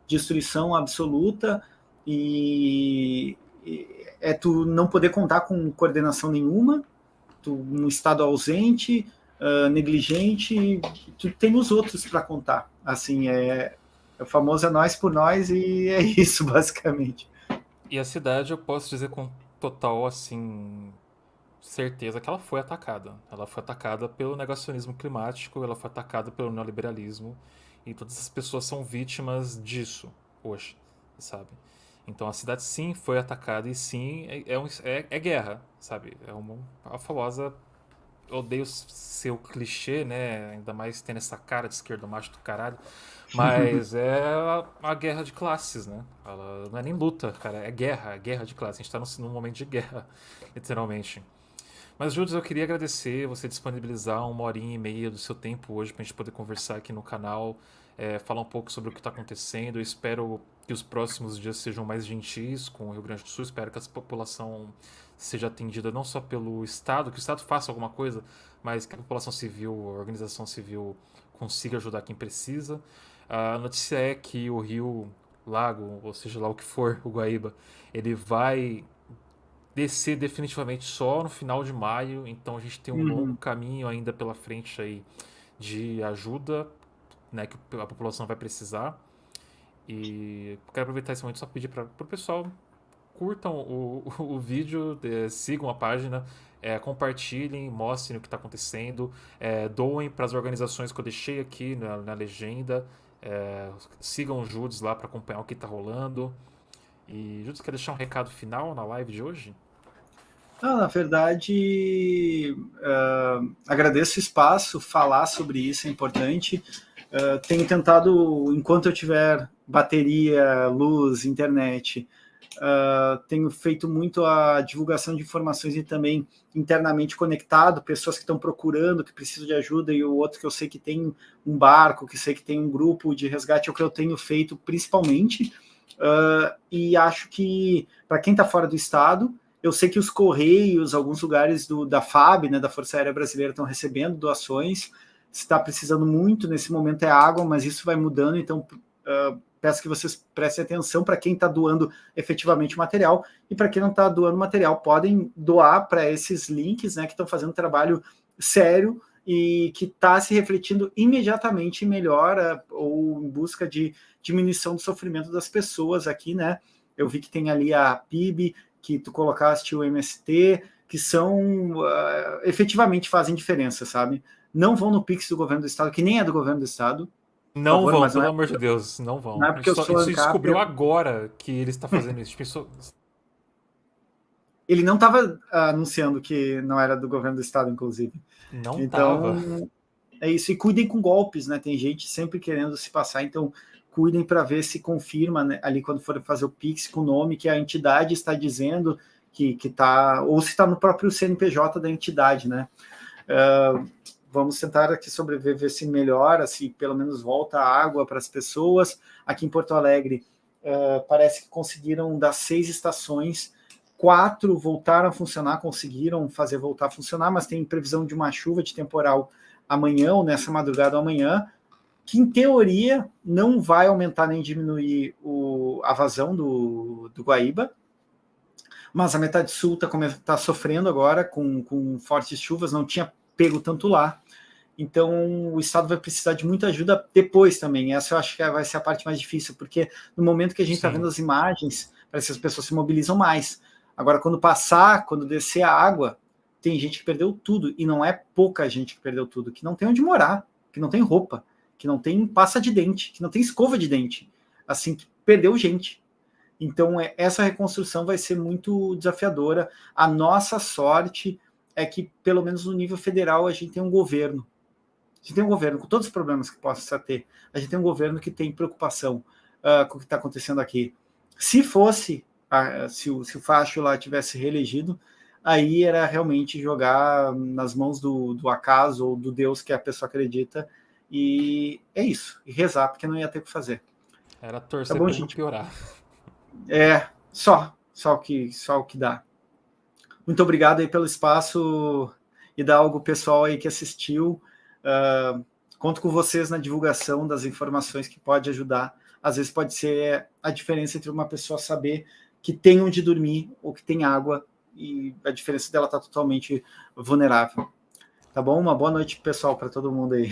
Destruição absoluta, e tu não poder contar com coordenação nenhuma, tu num estado ausente, negligente, tu tem os outros para contar. Assim, o famoso é nós por nós e é isso, basicamente. E a cidade, eu posso dizer com total, assim, certeza que ela foi atacada. Ela foi atacada pelo negacionismo climático, ela foi atacada pelo neoliberalismo, e todas as pessoas são vítimas disso hoje, sabe? Então a cidade sim foi atacada e sim é guerra, sabe? A famosa. Eu odeio ser o clichê, né? Ainda mais tendo essa cara de esquerdo macho do caralho. Mas é a guerra de classes, né? Ela não é nem luta, cara. É guerra de classes. A gente tá num momento de guerra, literalmente. Mas, Júlio, eu queria agradecer você disponibilizar 1 horinha e meia do seu tempo hoje pra gente poder conversar aqui no canal, falar um pouco sobre o que está acontecendo. Eu espero que os próximos dias sejam mais gentis com o Rio Grande do Sul. Espero que essa população seja atendida não só pelo Estado, que o Estado faça alguma coisa, mas que a população civil, a organização civil consiga ajudar quem precisa. A notícia é que o rio Lago, ou seja lá o que for, o Guaíba, ele vai descer definitivamente só no final de maio, então a gente tem um longo caminho ainda pela frente aí de ajuda, né, que a população vai precisar. E quero aproveitar esse momento só pedir para o pessoal curtam o vídeo, sigam a página, compartilhem, mostrem o que está acontecendo, doem para as organizações que eu deixei aqui na legenda, sigam o Judes lá para acompanhar o que está rolando. E Judes, quer deixar um recado final na live de hoje? Na verdade, agradeço o espaço, falar sobre isso é importante. Tenho tentado, enquanto eu tiver bateria, luz, internet, tenho feito muito a divulgação de informações e também internamente conectado, pessoas que estão procurando, que precisam de ajuda, e o outro que eu sei que tem um barco, que sei que tem um grupo de resgate, é o que eu tenho feito principalmente. E acho que, para quem está fora do estado, eu sei que os Correios, alguns lugares da FAB, né, da Força Aérea Brasileira, estão recebendo doações. Se está precisando muito nesse momento é água, mas isso vai mudando, então peço que vocês prestem atenção para quem está doando efetivamente material, e para quem não está doando material, podem doar para esses links, né, que estão fazendo um trabalho sério e que está se refletindo imediatamente em melhora ou em busca de diminuição do sofrimento das pessoas aqui, né? Eu vi que tem ali a PIB, que tu colocaste o MST, que são efetivamente fazem diferença, sabe? Não vão no Pix do governo do estado, que nem é do governo do estado. Não favor, vão, pelo amor de Deus, não vão. Não é porque eu sou isso ANCAP, descobriu agora que ele está fazendo isso. Ele não estava anunciando que não era do governo do estado, inclusive. Não então, tava. É isso. E cuidem com golpes, né? Tem gente sempre querendo se passar, então cuidem para ver se confirma, né, ali quando for fazer o Pix com o nome que a entidade está dizendo que está, ou se está no próprio CNPJ da entidade, né? Vamos tentar aqui sobreviver, ver se melhora, se pelo menos volta a água para as pessoas. Aqui em Porto Alegre, parece que conseguiram, das 6 estações, 4 voltaram a funcionar, conseguiram fazer voltar a funcionar, mas tem previsão de uma chuva de temporal amanhã, ou nessa madrugada ou amanhã, que em teoria não vai aumentar nem diminuir a vazão do Guaíba, mas a metade sul está sofrendo agora com fortes chuvas, não tinha pego tanto lá. Então, o Estado vai precisar de muita ajuda depois também. Essa eu acho que vai ser a parte mais difícil, porque no momento que a gente está vendo as imagens, parece que as pessoas se mobilizam mais. Agora, quando descer a água, tem gente que perdeu tudo, e não é pouca gente que perdeu tudo, que não tem onde morar, que não tem roupa, que não tem pasta de dente, que não tem escova de dente, assim, que perdeu gente. Então, essa reconstrução vai ser muito desafiadora. A nossa sorte é que, pelo menos no nível federal, a gente tem um governo. A gente tem um governo com todos os problemas que possa ter. A gente tem um governo que tem preocupação com o que está acontecendo aqui. Se fosse, se o Facho lá tivesse reelegido, aí era realmente jogar nas mãos do acaso ou do Deus que a pessoa acredita. E é isso. E rezar, porque não ia ter o que fazer. Era torcer para não piorar. Só o que dá. Muito obrigado aí pelo espaço, e dar algo pessoal aí que assistiu. Conto com vocês na divulgação das informações que pode ajudar. Às vezes pode ser a diferença entre uma pessoa saber que tem onde dormir ou que tem água, e a diferença dela está totalmente vulnerável. Tá bom? Uma boa noite, pessoal, para todo mundo aí.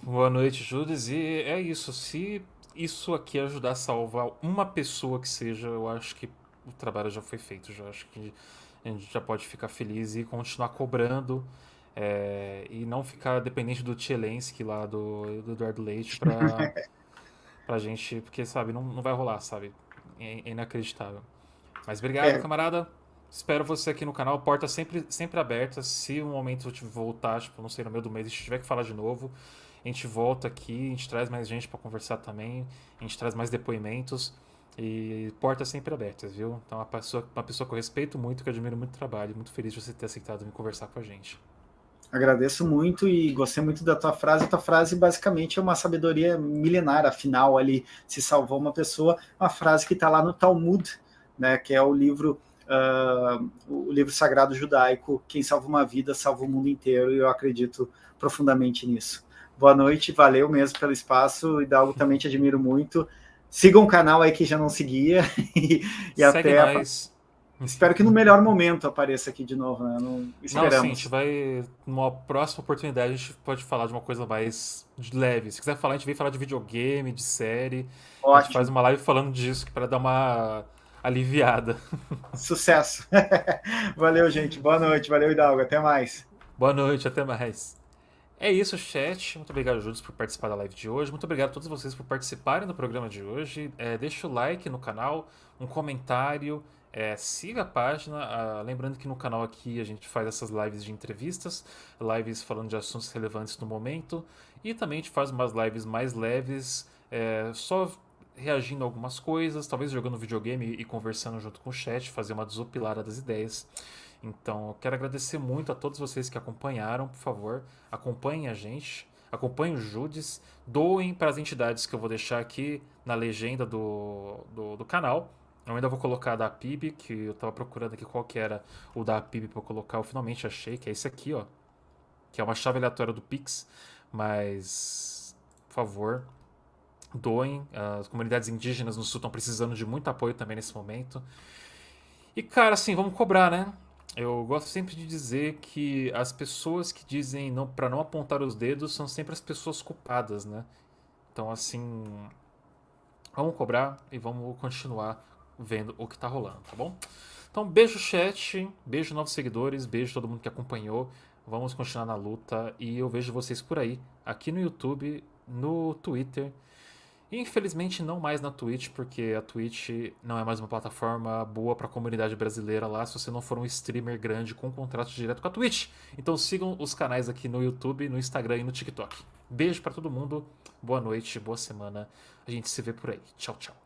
Boa noite, Judas. E é isso. Se isso aqui ajudar a salvar uma pessoa que seja, eu acho que o trabalho já foi feito. Já acho que a gente já pode ficar feliz e continuar cobrando. E não ficar dependente do Tchelensky lá, do Eduardo Leite, pra gente, porque, sabe, não vai rolar, sabe? É inacreditável. Mas obrigado, É, camarada. Espero você aqui no canal. Porta sempre aberta. Se um momento eu voltar, tipo, não sei, no meio do mês, a gente tiver que falar de novo, a gente volta aqui, a gente traz mais gente pra conversar também, a gente traz mais depoimentos. E portas sempre abertas, viu? Então, uma pessoa que eu respeito muito, que eu admiro muito o trabalho, muito feliz de você ter aceitado vir conversar com a gente. agradeço muito e gostei muito da tua frase. A tua frase basicamente é uma sabedoria milenar, afinal ali se salvou uma pessoa, uma frase que está lá no Talmud, né, que é o livro sagrado judaico, quem salva uma vida salva o mundo inteiro, e eu acredito profundamente nisso. Boa noite, valeu mesmo pelo espaço, Hidalgo, também te admiro muito. Sigam o canal aí que já não seguia e Segue até nós. espero que no melhor momento apareça aqui de novo, né? Não, Não, sim, a esperamos. gente vai. Numa próxima oportunidade, a gente pode falar de uma coisa mais leve. Se quiser falar, a gente vem falar de videogame, de série. A gente faz Ótimo, uma live falando disso para dar uma aliviada. sucesso. Valeu, gente. Boa noite. Valeu, Hidalgo. Até mais. Boa noite, até mais. É isso, chat. Muito obrigado, Júlio, por participar da live de hoje. Muito obrigado a todos vocês por participarem do programa de hoje. Deixa o like no canal, um comentário, siga a página. Lembrando que no canal aqui a gente faz essas lives de entrevistas, lives falando de assuntos relevantes no momento. E também a gente faz umas lives mais leves, só reagindo a algumas coisas, talvez jogando videogame e conversando junto com o chat, fazer uma desopilada das ideias. Então, eu quero agradecer muito a todos vocês que acompanharam. Por favor, acompanhem a gente, acompanhem o Judes, doem para as entidades que eu vou deixar aqui na legenda do canal. Eu ainda vou colocar a da PIB, que eu estava procurando aqui qual que era o da PIB para eu colocar. Eu finalmente achei, que é esse aqui, ó. Que é uma chave aleatória do Pix. Mas, por favor, doem. As comunidades indígenas no sul estão precisando de muito apoio também nesse momento. E, cara, assim, vamos cobrar, né? Eu gosto sempre de dizer que as pessoas que dizem não, para não apontar os dedos são sempre as pessoas culpadas, né? Então, assim, vamos cobrar e vamos continuar vendo o que tá rolando, tá bom? Então, beijo chat, beijo novos seguidores, beijo todo mundo que acompanhou. Vamos continuar na luta e eu vejo vocês por aí, aqui no YouTube, no Twitter. E, infelizmente não mais na Twitch, porque a Twitch não é mais uma plataforma boa para a comunidade brasileira lá, se você não for um streamer grande com contrato direto com a Twitch. Então sigam os canais aqui no YouTube, no Instagram e no TikTok. Beijo para todo mundo, boa noite, boa semana. A gente se vê por aí. Tchau, tchau.